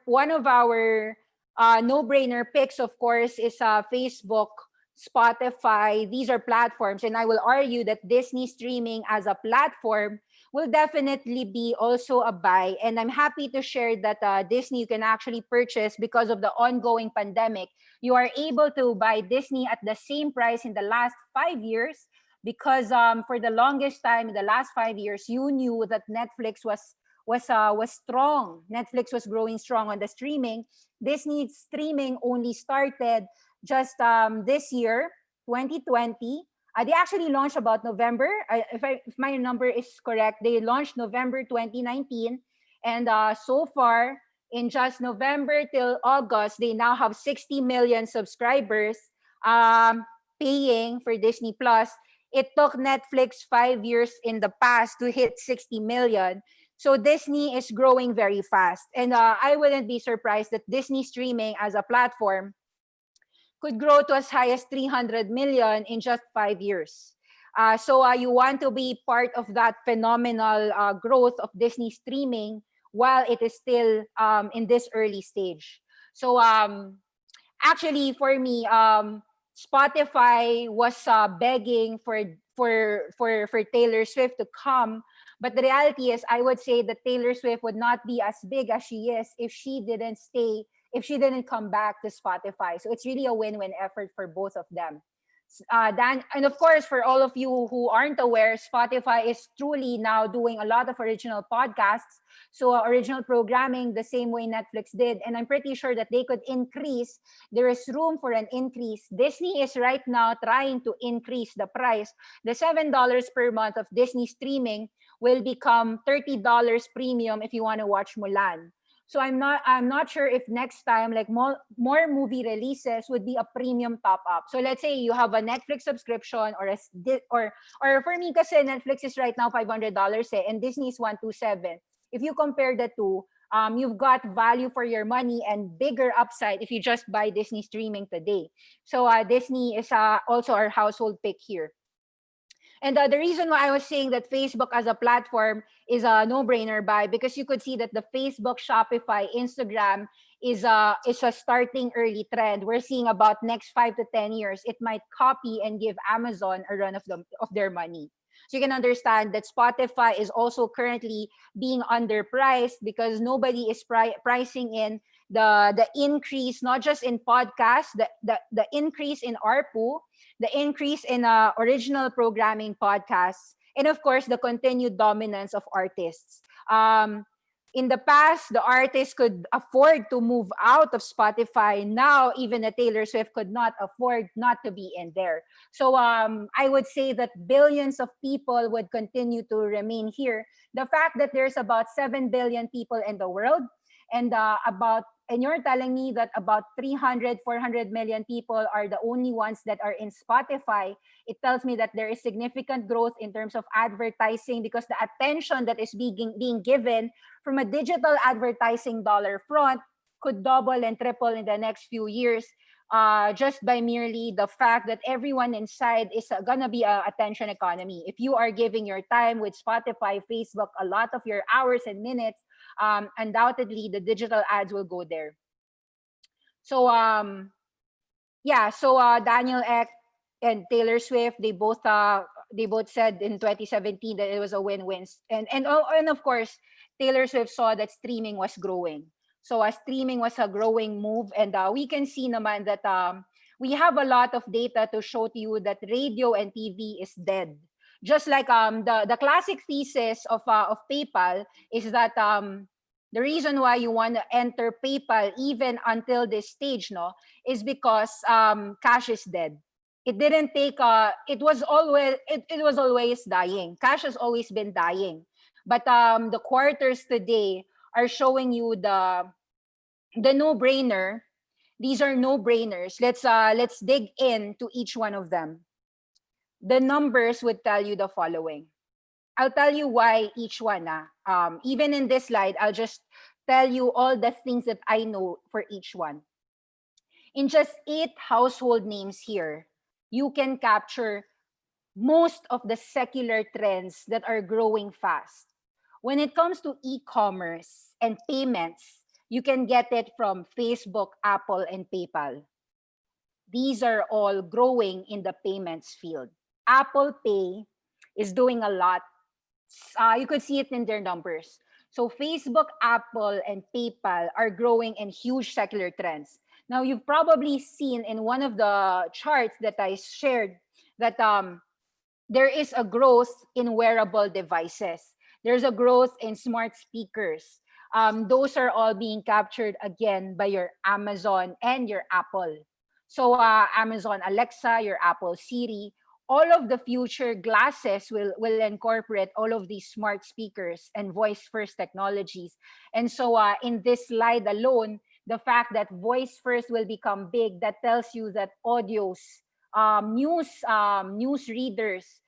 no-brainer picks, of course, is Facebook, Spotify. These are platforms, and I will argue that Disney streaming as a platform will definitely be also a buy. And I'm happy to share that Disney you can actually purchase because of the ongoing pandemic. You are able to buy Disney at the same price in the last 5 years because for the longest time in the last 5 years, you knew that Netflix was strong. Netflix was growing strong on the streaming. Disney streaming only started just this year, 2020. They actually launched about November. If my number is correct, they launched November 2019. And so far, in just November till August, they now have 60 million subscribers paying for Disney Plus. It took Netflix 5 years in the past to hit 60 million. So Disney is growing very fast. And I wouldn't be surprised that Disney streaming as a platform could grow to as high as 300 million in just 5 years. So you want to be part of that phenomenal growth of Disney streaming while it is still in this early stage. So actually, for me, Spotify was begging for Taylor Swift to come. But the reality is, I would say that Taylor Swift would not be as big as she is if she didn't come back to Spotify. So it's really a win-win effort for both of them. And of course, for all of you who aren't aware, Spotify is truly now doing a lot of original podcasts. So original programming the same way Netflix did. And I'm pretty sure that they could increase. There is room for an increase. Disney is right now trying to increase the price. The $7 per month of Disney streaming will become $30 premium if you want to watch Mulan. So I'm not sure if next time like more movie releases would be a premium top up. So let's say you have a Netflix subscription or for me kasi Netflix is right now $500 and Disney is 127. If you compare the two, you've got value for your money and bigger upside if you just buy Disney streaming today. So Disney is also our household pick here. And the reason why I was saying that Facebook as a platform is a no-brainer buy because you could see that the Facebook, Shopify, Instagram is a starting early trend. We're seeing about next 5 to 10 years, it might copy and give Amazon a run of their money. So you can understand that Spotify is also currently being underpriced because nobody is pricing in the increase, not just in podcasts, the increase in ARPU, the increase in original programming podcasts, and of course, the continued dominance of artists. In the past, the artists could afford to move out of Spotify. Now, even a Taylor Swift could not afford not to be in there. So I would say that billions of people would continue to remain here. The fact that there's about 7 billion people in the world and and you're telling me that about 300, 400 million people are the only ones that are in Spotify, it tells me that there is significant growth in terms of advertising, because the attention that is being given from a digital advertising dollar front could double and triple in the next few years, just by merely the fact that everyone inside is gonna be a attention economy. If you are giving your time with Spotify, Facebook, a lot of your hours and minutes, undoubtedly the digital ads will go there. So yeah, so Daniel Ek and Taylor Swift, they both said in 2017 that it was a win-win. And of course, Taylor Swift saw that streaming was growing. So streaming was a growing move, and we can see naman that we have a lot of data to show to you that radio and TV is dead. Just like the classic thesis of PayPal is that the reason why you want to enter PayPal even until this stage, no, is because cash is dead. It didn't take it was always dying. Cash has always been dying. But the quarters today are showing you the no-brainer. These are no-brainers. Let's dig into each one of them. The numbers would tell you the following. I'll tell you why each one. Even in this slide, I'll just tell you all the things that I know for each one. In just 8 household names here, you can capture most of the secular trends that are growing fast. When it comes to e-commerce and payments, you can get it from Facebook, Apple, and PayPal. These are all growing in the payments field. Apple Pay is doing a lot. You could see it in their numbers. So Facebook, Apple, and PayPal are growing in huge secular trends. Now, you've probably seen in one of the charts that I shared that there is a growth in wearable devices. There's a growth in smart speakers. Those are all being captured again by your Amazon and your Apple. So Amazon Alexa, your Apple Siri, all of the future glasses will incorporate all of these smart speakers and voice first technologies. And so in this slide alone, the fact that voice first will become big, that tells you that audios, news readers,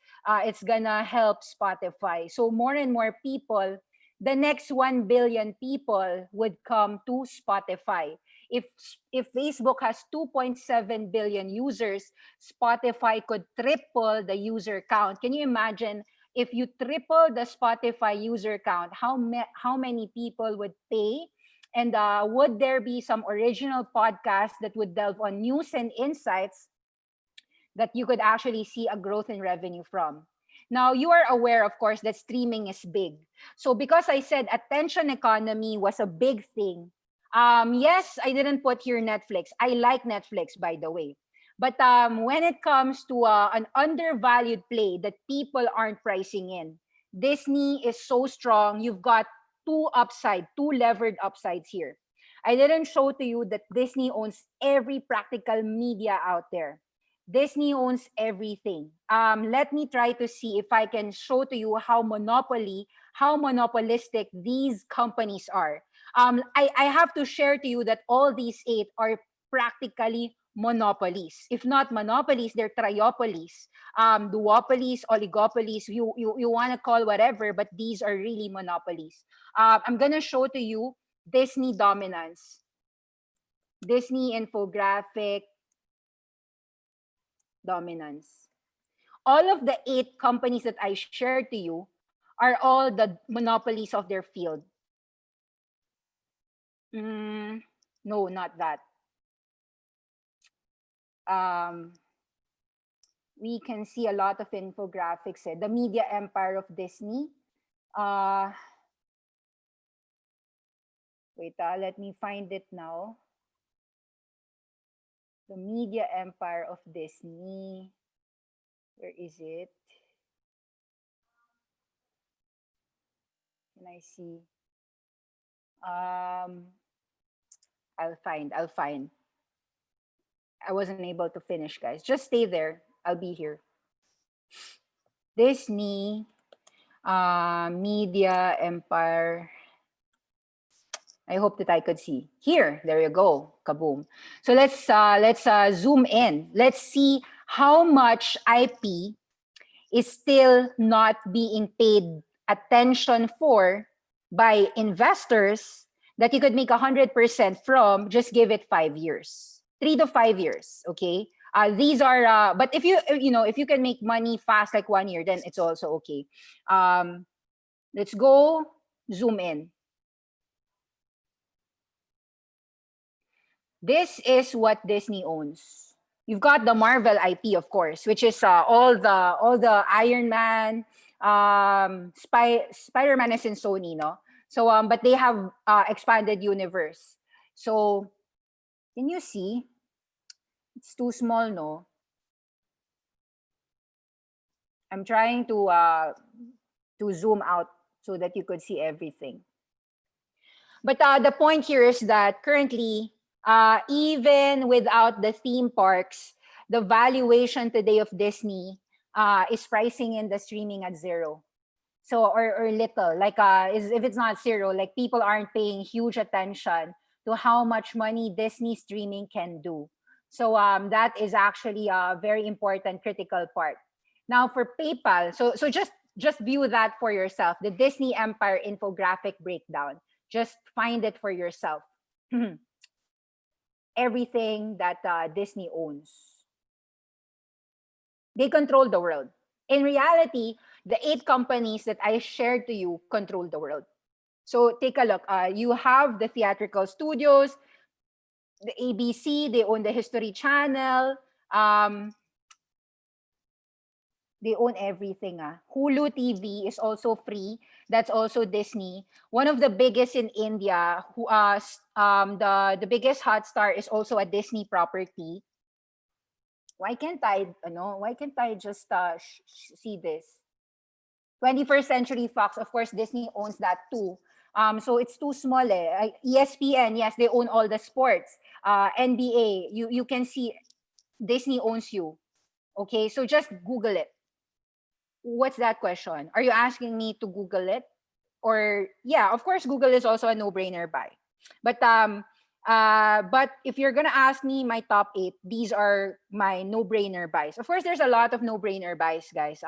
it's gonna help Spotify. So more and more people, the next 1 billion people would come to Spotify. If if Facebook has 2.7 billion users, Spotify could triple the user count. Can you imagine if you triple the Spotify user count, how many people would pay? And would there be some original podcast that would delve on news and insights that you could actually see a growth in revenue from? Now, you are aware, of course, that streaming is big. So because I said attention economy was a big thing, yes, I didn't put here Netflix. I like Netflix, by the way. But when it comes to an undervalued play that people aren't pricing in, Disney is so strong. You've got two levered upsides here. I didn't show to you that Disney owns every practical media out there. Disney owns everything. Let me try to see if I can show to you how monopolistic these companies are. I have to share to you that all these 8 are practically monopolies. If not monopolies, they're triopolies, duopolies, oligopolies. You want to call whatever, but these are really monopolies. I'm gonna show to you Disney dominance, Disney infographic dominance. All of the 8 companies that I shared to you are all the monopolies of their field. No, not that. We can see a lot of infographics. The media empire of Disney. Wait, let me find it now. The media empire of Disney. Where is it? Can I see? I'll find. I wasn't able to finish, guys. Just stay there. I'll be here. Disney media empire. I hope that I could see. Here, there you go. Kaboom. So let's zoom in. Let's see how much IP is still not being paid attention for by investors that you could make 100% from. Just give it 5 years, 3 to 5 years. Okay. These are, but if if you can make money fast, like 1 year, then it's also okay. Let's go zoom in. This is what Disney owns. You've got the Marvel IP, of course, which is all the Iron Man, Spider-Man is in Sony, no? So but they have expanded universe. So can you see? It's too small, no? I'm trying to zoom out so that you could see everything. But the point here is that currently, even without the theme parks, the valuation today of Disney is pricing in the streaming at zero. So or little, like if it's not zero, like people aren't paying huge attention to how much money Disney streaming can do. So that is actually a very important critical part. Now for PayPal, so just view that for yourself. The Disney Empire infographic breakdown. Just find it for yourself. Everything that Disney owns, they control the world. In reality, the 8 companies that I shared to you control the world. So take a look. You have the theatrical studios, the ABC, they own the History Channel. They own everything. Hulu TV is also free. That's also Disney. One of the biggest in India, the biggest Hotstar is also a Disney property. Why can't I just see this? 21st Century Fox, of course, Disney owns that too. So it's too small. ESPN, yes, they own all the sports. NBA, you can see Disney owns you. Okay, so just Google it. What's that question? Are you asking me to Google it? Or yeah, of course, Google is also a no-brainer buy. But if you're gonna ask me my top 8, these are my no-brainer buys. Of course, there's a lot of no-brainer buys, guys.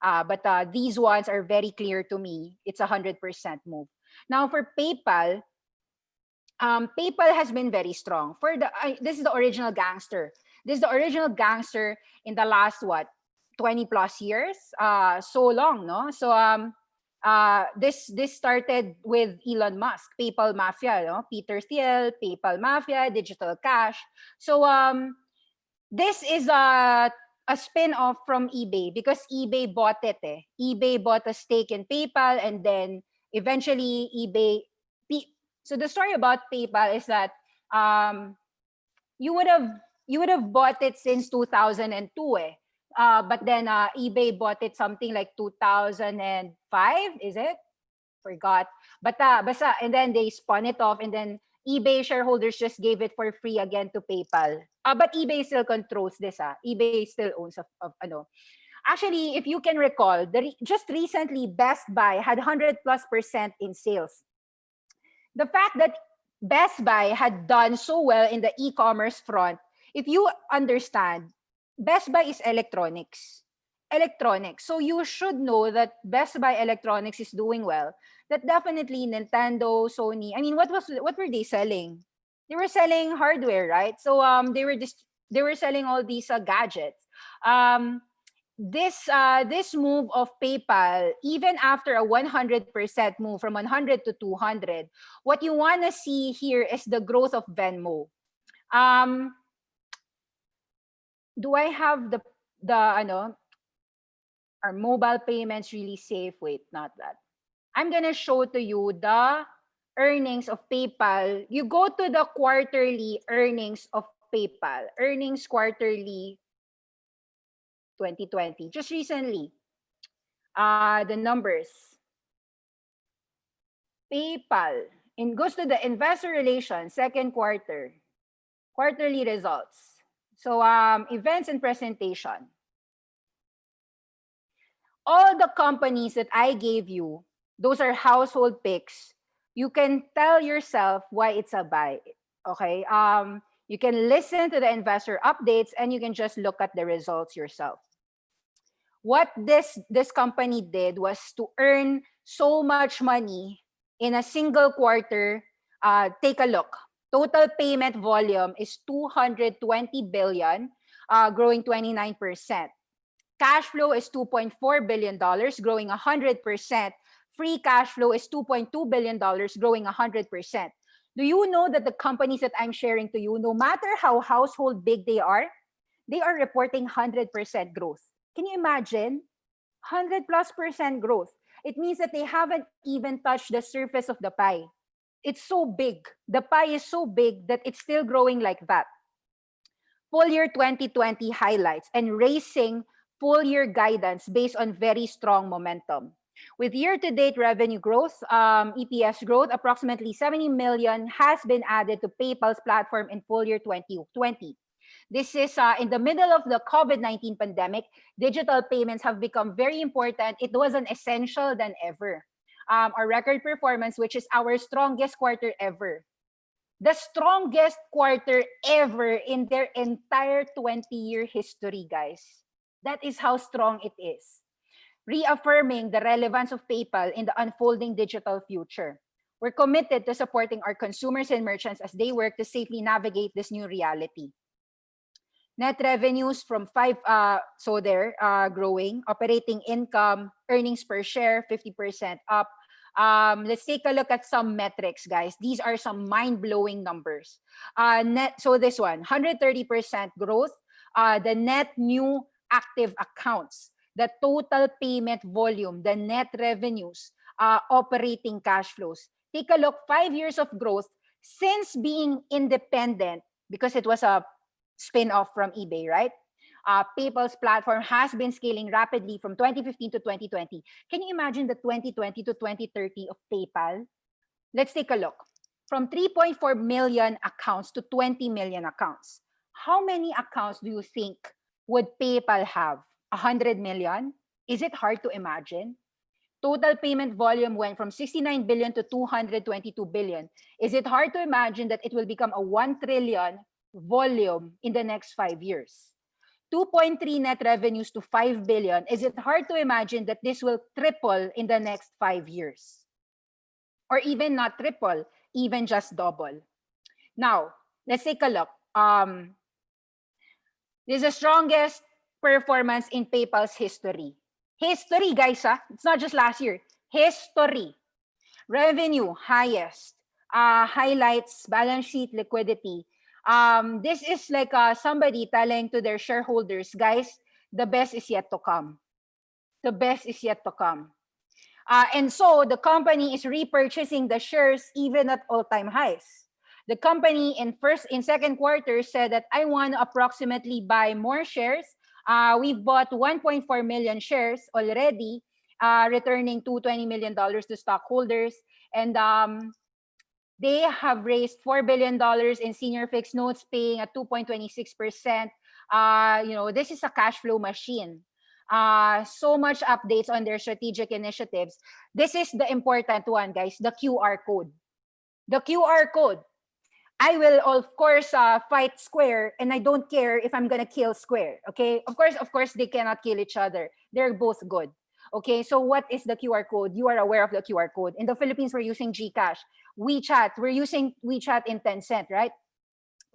But these ones are very clear to me. It's 100% move. Now for PayPal, PayPal has been very strong. This is the original gangster. This is the original gangster in the last 20 plus years. So long, no? So this started with Elon Musk, PayPal Mafia, no? Peter Thiel, PayPal Mafia, Digital Cash. So this is a spin-off from eBay because eBay bought it. eBay bought a stake in PayPal, and then eventually so the story about PayPal is that you would have bought it since 2002 but then eBay bought it something like 2005, is it? Forgot. But basta, and then they spun it off, and then eBay shareholders just gave it for free again to PayPal. But eBay still controls this. eBay still owns of ano. Actually, if you can recall, just recently Best Buy had 100+% in sales. The fact that Best Buy had done so well in the e-commerce front, if you understand, Best Buy is electronics. Electronics. So you should know that Best Buy Electronics is doing well. That definitely Nintendo, Sony. I mean, what were they selling? They were selling hardware, right? So they were selling all these gadgets. This move of PayPal, even after a 100% move from 100 to 200, what you want to see here is the growth of Venmo. Do I have the are mobile payments really safe? Wait, not that. I'm gonna show to you the earnings of PayPal. You go to the quarterly earnings of PayPal, earnings quarterly 2020, just recently. The numbers. PayPal goes to the investor relations second quarter, quarterly results. So events and presentation. All the companies that I gave you, those are household picks. You can tell yourself why it's a buy. Okay. You can listen to the investor updates and you can just look at the results yourself. What this company did was to earn so much money in a single quarter. Take a look. Total payment volume is 220 billion, growing 29%. Cash flow is $2.4 billion, growing 100%. Free cash flow is $2.2 billion, growing 100%. Do you know that the companies that I'm sharing to you, no matter how household big they are reporting 100% growth. Can you imagine? 100+% growth. It means that they haven't even touched the surface of the pie. It's so big. The pie is so big that it's still growing like that. Full year 2020 highlights and raising full year guidance based on very strong momentum. With year-to-date revenue growth, EPS growth, approximately 70 million has been added to PayPal's platform in full year 2020. This is in the middle of the COVID-19 pandemic. Digital payments have become very important. It was an essential than ever. Our record performance, which is our strongest quarter ever. The strongest quarter ever in their entire 20-year history, guys. That is how strong it is. Reaffirming the relevance of PayPal in the unfolding digital future. We're committed to supporting our consumers and merchants as they work to safely navigate this new reality. Net revenues from they're growing. Operating income, earnings per share, 50% up. Let's take a look at some metrics, guys. These are some mind-blowing numbers. This one, 130% growth. The net new active accounts, the total payment volume, the net revenues, operating cash flows. Take a look, 5 years of growth since being independent, because it was a spin-off from eBay, right? PayPal's platform has been scaling rapidly from 2015 to 2020. Can you imagine the 2020 to 2030 of PayPal? Let's take a look. From 3.4 million accounts to 20 million accounts. How many accounts do you think would PayPal have? 100 million? Is it hard to imagine? Total payment volume went from 69 billion to 222 billion. Is it hard to imagine that it will become a 1 trillion volume in the next 5 years? 2.3 net revenues to 5 billion. Is it hard to imagine that this will triple in the next 5 years? Or even not triple, even just double. Now, let's take a look. This is the strongest performance in PayPal's history. History, guys, it's not just last year. History. Revenue, highest. Highlights, balance sheet, liquidity. This is like somebody telling to their shareholders, guys, the best is yet to come. The best is yet to come. And so the company is repurchasing the shares even at all-time highs. The company in second quarter said that I want to approximately buy more shares. We've bought 1.4 million shares already, returning $220 million to stockholders. And they have raised $4 billion in senior fixed notes, paying at 2.26%. This is a cash flow machine. So much updates on their strategic initiatives. This is the important one, guys, the QR code. The QR code. I will, of course, fight Square, and I don't care if I'm going to kill Square, okay? Of course, they cannot kill each other. They're both good. Okay, so what is the QR code? You are aware of the QR code. In the Philippines, we're using GCash. WeChat, we're using WeChat in Tencent, right?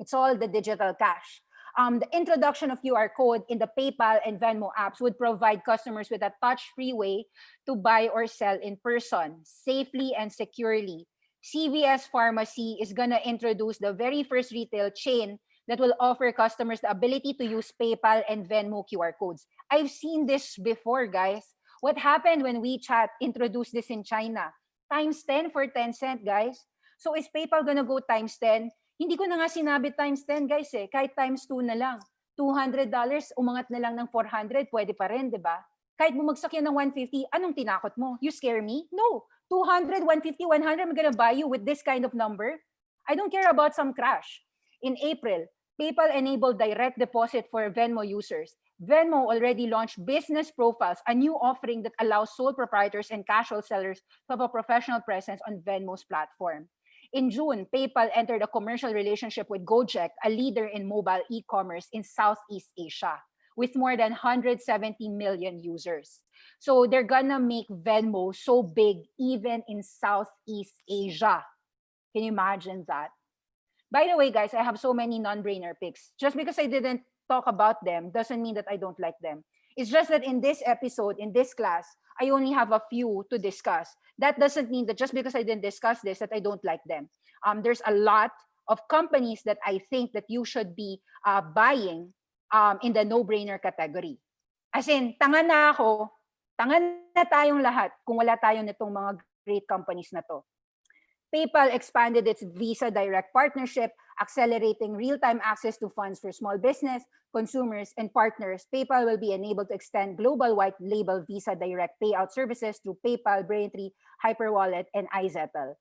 It's all the digital cash. The introduction of QR code in the PayPal and Venmo apps would provide customers with a touch-free way to buy or sell in person, safely and securely. Cvs Pharmacy is going to introduce the very first retail chain that will offer customers the ability to use PayPal and Venmo QR codes. I've seen this before, guys. What happened when WeChat introduced this in China? Times 10 for Tencent, guys. So is PayPal gonna go times 10? Hindi ko na nga sinabi times 10, guys eh. Kahit times 2 na lang. $200, umangat na lang ng 400, pwede pa rin, di ba? Kahit bumagsak yan ng 150, anong tinakot mo? You scare me? No. 200, 150, 100, I'm gonna buy you with this kind of number. I don't care about some crash. In April, PayPal enabled direct deposit for Venmo users. Venmo already launched business profiles, a new offering that allows sole proprietors and casual sellers to have a professional presence on Venmo's platform. In June, PayPal entered a commercial relationship with Gojek, a leader in mobile e-commerce in Southeast Asia, with more than 170 million users. So they're gonna make Venmo so big even in Southeast Asia. Can you imagine that? By the way, guys, I have so many non-brainer picks. Just because I didn't talk about them doesn't mean that I don't like them. It's just that in this episode, in this class, I only have a few to discuss. That doesn't mean that just because I didn't discuss this that I don't like them. There's a lot of companies that I think that you should be buying in the no-brainer category. As in, tanga na ako, tanga na tayong lahat kung wala tayo nitong mga great companies na to. PayPal expanded its Visa Direct partnership, accelerating real-time access to funds for small business, consumers, and partners. PayPal will be enabled to extend global white label Visa Direct payout services through PayPal, Braintree, Hyperwallet, and iZettle.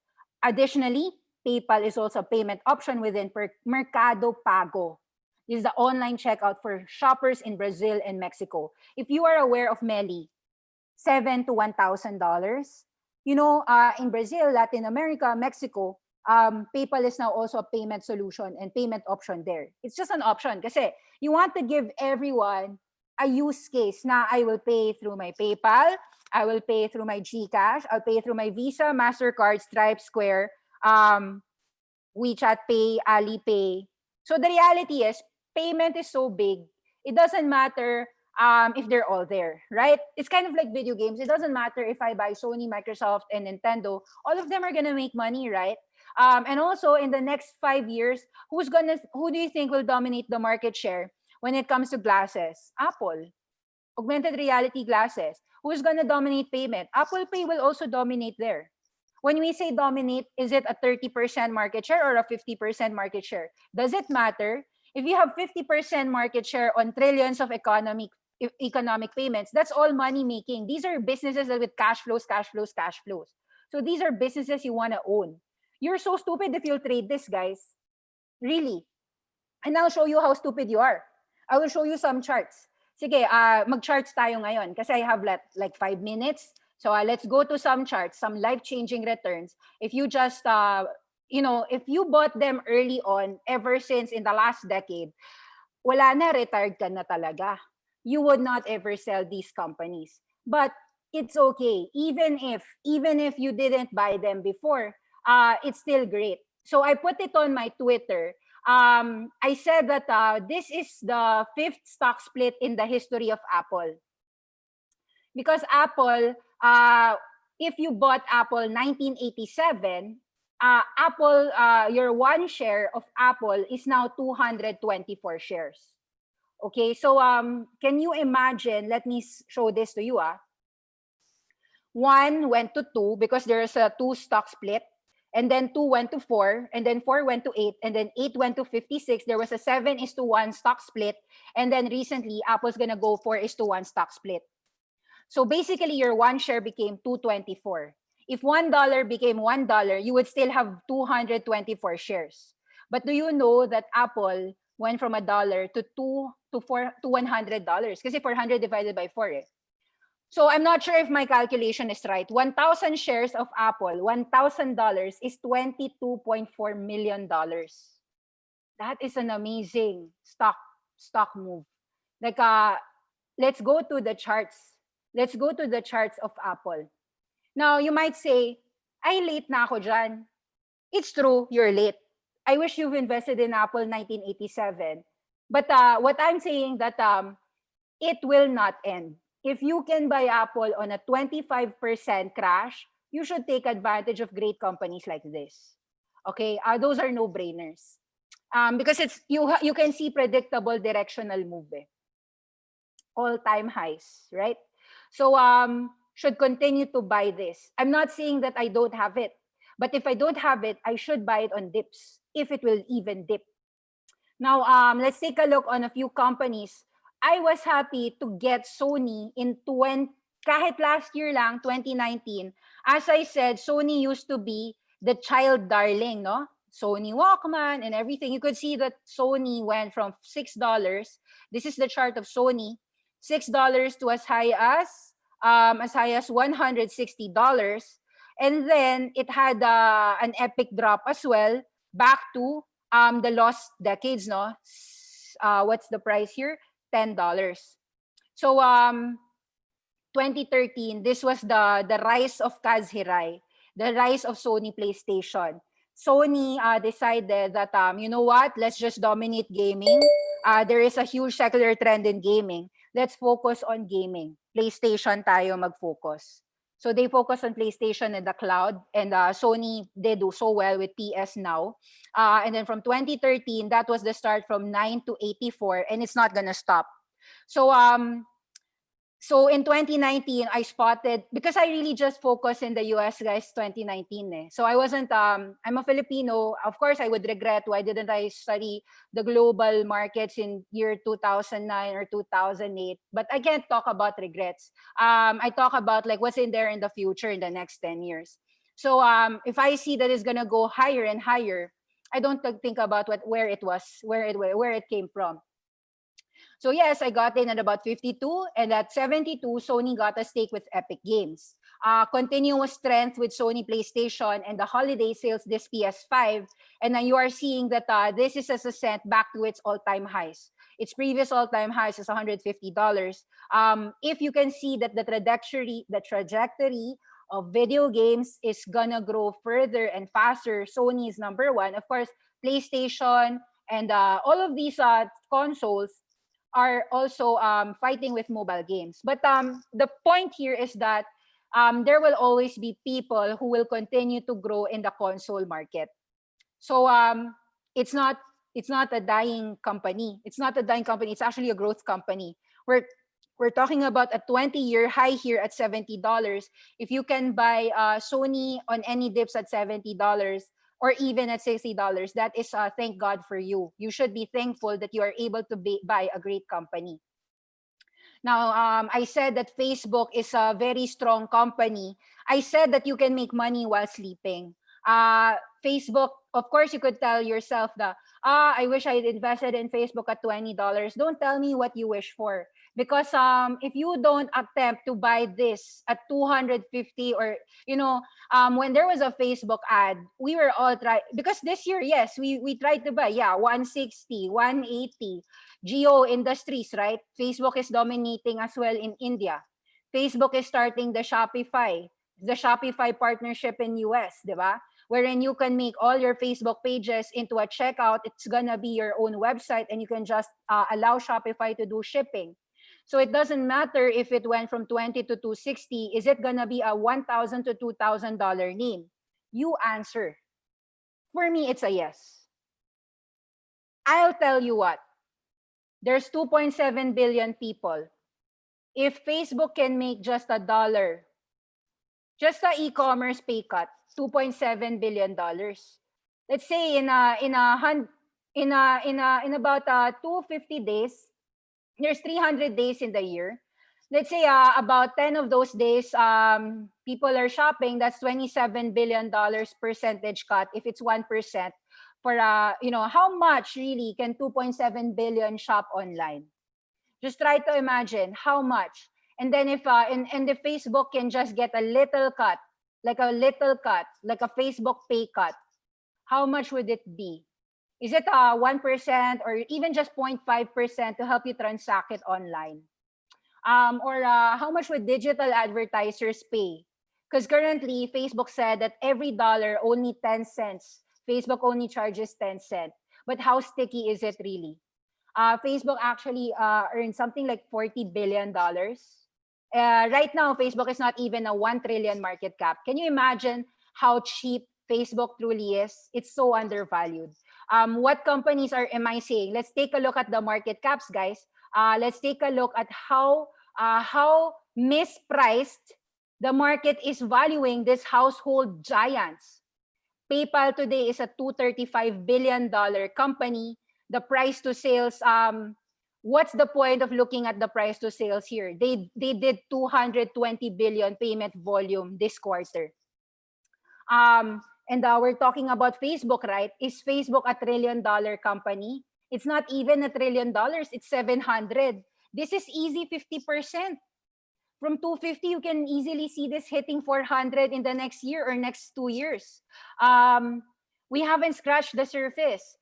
Additionally, PayPal is also a payment option within Mercado Pago. This is the online checkout for shoppers in Brazil and Mexico. If you are aware of Meli, $7,000 to $1,000. You know, in Brazil, Latin America, Mexico, PayPal is now also a payment solution and payment option there. It's just an option kasi you want to give everyone a use case na I will pay through my PayPal, I will pay through my GCash, I'll pay through my Visa, MasterCard, Stripe, Square, WeChat Pay, Alipay. So the reality is, payment is so big, it doesn't matter if they're all there, right? It's kind of like video games. It doesn't matter if I buy Sony, Microsoft, and Nintendo. All of them are gonna make money, right? And also in the next 5 years, who do you think will dominate the market share when it comes to glasses? Apple, augmented reality glasses. Who's gonna dominate payment? Apple Pay will also dominate there. When we say dominate, is it a 30% market share or a 50% market share? Does it matter? If you have 50% market share on trillions of economic payments, that's all money making. These are businesses that with cash flows. So these are businesses you want to own. You're so stupid if you'll trade this, guys. Really. And I'll show you how stupid you are. I will show you some charts. Sige, mag-charts tayo ngayon kasi I have like 5 minutes. So let's go to some charts, some life-changing returns. If you just, if you bought them early on, ever since in the last decade, wala na, retired ka na talaga. You would not ever sell these companies. But it's okay. Even if you didn't buy them before, it's still great. So I put it on my Twitter. I said that this is the 5th stock split in the history of Apple. Because Apple, if you bought Apple 1987, Apple, your one share of Apple is now 224 shares. Okay, so can you imagine? Let me show this to you. 1 went to 2 because there's a 2 stock split, and then 2 went to 4, and then 4 went to 8, and then 8 went to 56. There was a 7:1 stock split, and then recently Apple's gonna go 4:1 stock split. So basically, your one share became 224. If $1 became $1, you would still have 224 shares. But do you know that Apple went from $1 to $100? Kasi 400 divided by 4. So I'm not sure if my calculation is right. 1,000 shares of Apple, $1,000 is $22.4 million. That is an amazing stock move. Like, let's go to the charts. Let's go to the charts of Apple. Now, you might say, ay, late na ako dyan. It's true, you're late. I wish you've invested in Apple 1987. But what I'm saying that it will not end. If you can buy Apple on a 25% crash, you should take advantage of great companies like this. Okay, those are no-brainers. Because it's you can see predictable directional move. All-time highs, right? So should continue to buy this. I'm not saying that I don't have it, but if I don't have it, I should buy it on dips, if it will even dip. Now, let's take a look on a few companies. I was happy to get Sony in kahit last year lang, 2019. As I said, Sony used to be the child darling, no? Sony Walkman and everything. You could see that Sony went from $6. This is the chart of Sony. $6 to as high as $160. And then it had an epic drop as well back to the lost decades, no? What's the price here? $10. So 2013, this was the rise of Kazhirai, the rise of Sony PlayStation. Sony decided that, you know what, let's just dominate gaming. There is a huge secular trend in gaming. Let's focus on gaming. PlayStation tayo mag-focus. So they focus on PlayStation and the cloud, and Sony did do so well with PS Now. And then from 2013, that was the start from 9 to 84, and it's not gonna stop. So so in 2019, I spotted, because I really just focused in the US, guys, 2019. So I wasn't, I'm a Filipino. Of course, I would regret why didn't I study the global markets in year 2009 or 2008. But I can't talk about regrets. I talk about like what's in there in the future in the next 10 years. So if I see that it's going to go higher and higher, I don't think about where it was, where it came from. So yes, I got in at about 52, and at 72, Sony got a stake with Epic Games. Continuous strength with Sony PlayStation and the holiday sales this PS5, and then you are seeing that this is as a ascent back to its all-time highs. Its previous all-time highs is $150. If you can see that the trajectory of video games is gonna grow further and faster, Sony is number one. Of course, PlayStation and all of these consoles are also fighting with mobile games. But the point here is that there will always be people who will continue to grow in the console market. So it's not a dying company. It's not a dying company. It's actually a growth company. We're talking about a 20-year high here at $70. If you can buy Sony on any dips at $70, or even at $60, that is thank God for you. You should be thankful that you are able to buy a great company. Now, I said that Facebook is a very strong company. I said that you can make money while sleeping. Facebook, of course, you could tell yourself that, I wish I had invested in Facebook at $20. Don't tell me what you wish for. Because if you don't attempt to buy this at 250, or, when there was a Facebook ad, we were all because this year, yes, we tried to buy, 160, 180. Geo Industries, right? Facebook is dominating as well in India. Facebook is starting the Shopify partnership in US, di ba? Wherein you can make all your Facebook pages into a checkout. It's gonna be your own website, and you can just allow Shopify to do shipping. So it doesn't matter if it went from 20 to 260. Is it gonna be a $1,000 to $2,000 name? You answer. For me, it's a yes. I'll tell you what. There's 2.7 billion people. If Facebook can make just $1, just the e-commerce pay cut, $2.7 billion. Let's say in about 250 days, there's 300 days in the year. Let's say about 10 of those days, people are shopping. That's $27 billion percentage cut. If it's 1%, for how much really can 2.7 billion shop online? Just try to imagine how much. And then if if Facebook can just get a little cut, like a Facebook pay cut, how much would it be? Is it 1% or even just 0.5% to help you transact it online? Or how much would digital advertisers pay? Because currently, Facebook said that every dollar, only 10 cents. Facebook only charges 10 cents. But how sticky is it really? Facebook actually earned something like $40 billion. Right now, Facebook is not even a 1 trillion market cap. Can you imagine how cheap Facebook truly is? It's so undervalued. What companies am I saying? Let's take a look at the market caps, guys. Let's take a look at how mispriced the market is valuing this household giants. PayPal today is a $235 billion company. The price to sales, what's the point of looking at the price to sales here? They did 220 billion payment volume this quarter. And we're talking about Facebook, right? Is Facebook a $1 trillion company? It's not even $1 trillion. It's 700. This is easy 50%. From 250, you can easily see this hitting 400 in the next year or next 2 years. We haven't scratched the surface.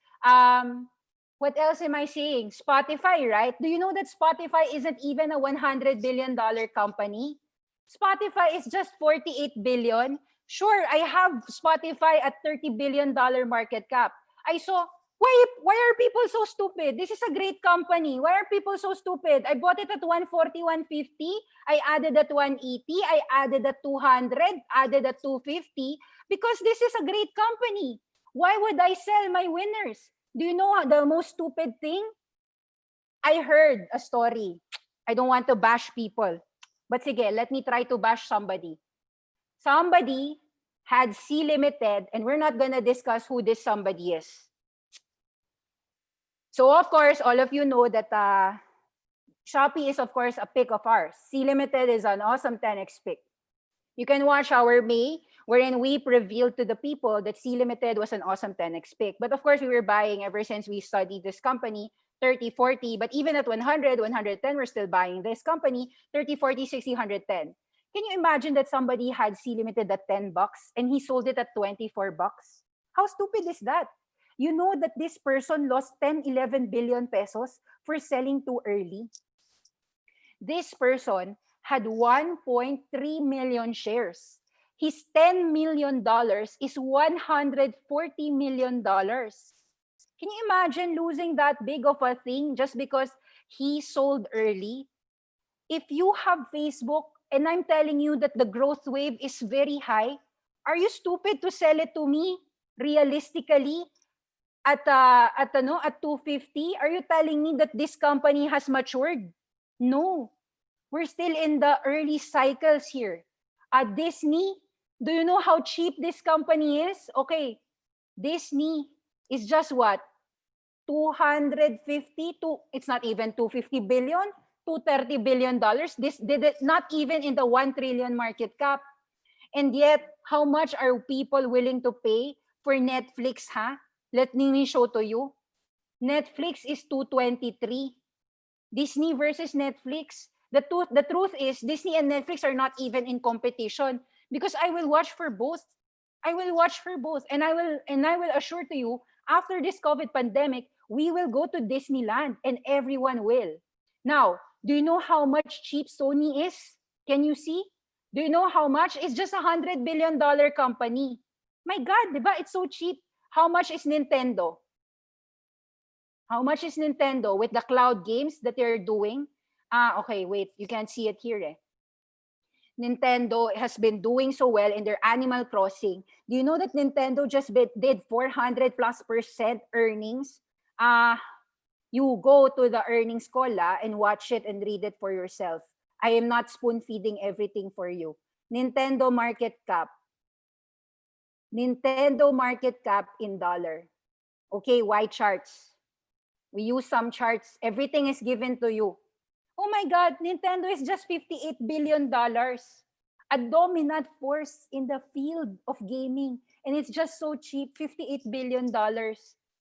What else am I saying? Spotify, right? Do you know that Spotify isn't even a $100 billion company? Spotify is just 48 billion. Sure, I have Spotify at $30 billion market cap. I saw, why are people so stupid? This is a great company. Why are people so stupid? I bought it at 140, 150. I added at 180. I added at 200, added at 250 because this is a great company. Why would I sell my winners? Do you know the most stupid thing? I heard a story. I don't want to bash people. But sige, let me try to bash somebody. Somebody had C Limited, and we're not gonna discuss who this somebody is. So of course, all of you know that Shopee is of course a pick of ours. C Limited is an awesome 10x pick. You can watch our May, wherein we revealed to the people that C Limited was an awesome 10x pick. But of course, we were buying ever since we studied this company, 30, 40. But even at 100, 110, we're still buying this company, 30, 40, 60, 110. Can you imagine that somebody had C Limited at $10 and he sold it at $24? How stupid is that? You know that this person lost 10, 11 billion pesos for selling too early. This person had 1.3 million shares. His $10 million is $140 million. Can you imagine losing that big of a thing just because he sold early? If you have Facebook and I'm telling you that the growth wave is very high, are you stupid to sell it to me realistically at 250? Are you telling me that this company has matured? No. We're still in the early cycles here. At Disney, do you know how cheap this company is? Okay, Disney is just what? 250 to, it's not even 250 billion, $230 billion. This did it not even in the 1 trillion market cap. And yet, how much are people willing to pay for Netflix, huh? Let me show to you. Netflix is 223. Disney versus Netflix. The truth is, Disney and Netflix are not even in competition because I will watch for both. I will watch for both. And I will assure to you, after this COVID pandemic, we will go to Disneyland and everyone will. Now, do you know how much cheap Sony is? Can you see? Do you know how much? It's just $100 billion company. My God, diba? It's so cheap. How much is Nintendo? How much is Nintendo with the cloud games that they're doing? Okay, wait. You can't see it here. Nintendo has been doing so well in their Animal Crossing. Do you know that Nintendo just did 400+% earnings? You go to the earnings call and watch it and read it for yourself. I am not spoon feeding everything for you. Nintendo market cap. Nintendo market cap in dollar. Okay, why charts? We use some charts. Everything is given to you. Oh my God, Nintendo is just $58 billion. A dominant force in the field of gaming. And it's just so cheap, $58 billion.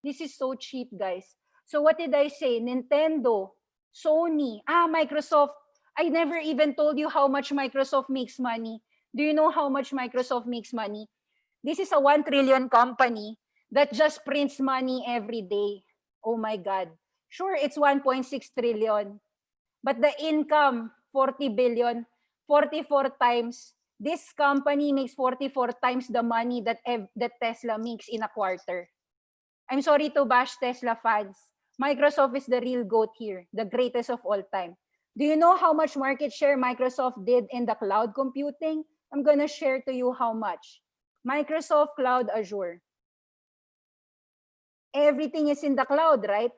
This is so cheap, guys. So what did I say? Nintendo, Sony, Microsoft. I never even told you how much Microsoft makes money. Do you know how much Microsoft makes money? This is a 1 trillion company that just prints money every day. Oh my God. Sure, it's 1.6 trillion. But the income, 40 billion, 44 times. This company makes 44 times the money that Tesla makes in a quarter. I'm sorry to bash Tesla fans. Microsoft is the real GOAT here, the greatest of all time. Do you know how much market share Microsoft did in the cloud computing? I'm going to share to you how much. Microsoft Cloud Azure. Everything is in the cloud, right?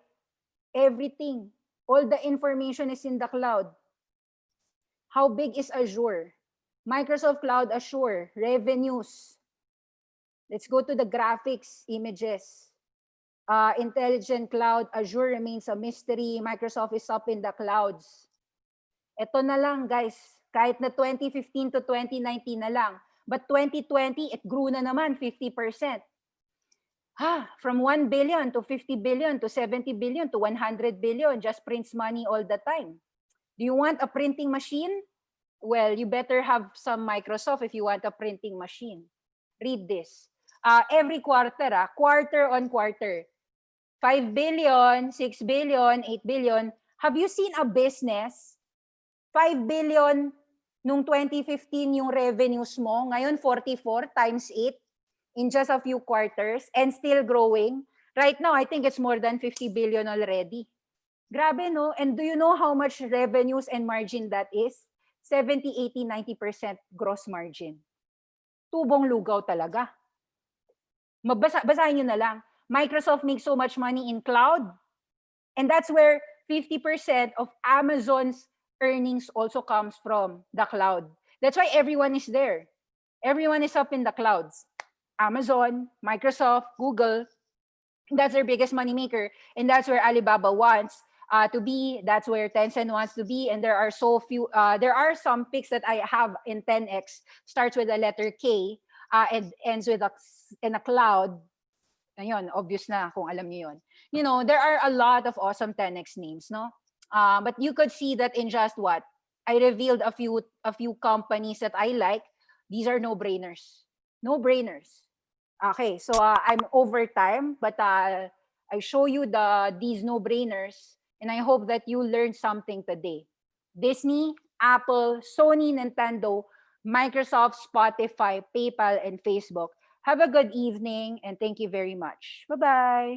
Everything. All the information is in the cloud. How big is Azure? Microsoft Cloud Azure, revenues. Let's go to the graphics, images. Intelligent Cloud, Azure remains a mystery. Microsoft is up in the clouds. Ito na lang, guys. Kahit na 2015 to 2019 na lang. But 2020, it grew na naman 50%. From 1 billion to 50 billion to 70 billion to 100 billion, just prints money all the time. Do you want a printing machine? Well, you better have some Microsoft if you want a printing machine. Read this. Every quarter, quarter on quarter, 5 billion, 6 billion, 8 billion. Have you seen a business? 5 billion nung 2015 yung revenues mo, ngayon 44 times 8 in just a few quarters and still growing. Right now, I think it's more than 50 billion already. Grabe, no? And do you know how much revenues and margin that is? 70, 80, 90% gross margin. Tubong lugaw talaga. Basahin nyo na lang. Microsoft makes so much money in cloud. And that's where 50% of Amazon's earnings also comes from the cloud. That's why everyone is there. Everyone is up in the clouds. Amazon, Microsoft, Google. That's their biggest money maker. And that's where Alibaba wants to be. That's where Tencent wants to be. And there are so few, there are some picks that I have in 10X, starts with the letter K and ends with in a cloud. Ayun, obvious na kung alam niyo yun. You know, there are a lot of awesome 10X names, no? But you could see that in just what? I revealed a few companies that I like. These are no-brainers. No-brainers. Okay, so I'm over time, but I show you these no-brainers, and I hope that you learned something today. Disney, Apple, Sony, Nintendo, Microsoft, Spotify, PayPal, and Facebook. Have a good evening, and thank you very much. Bye-bye.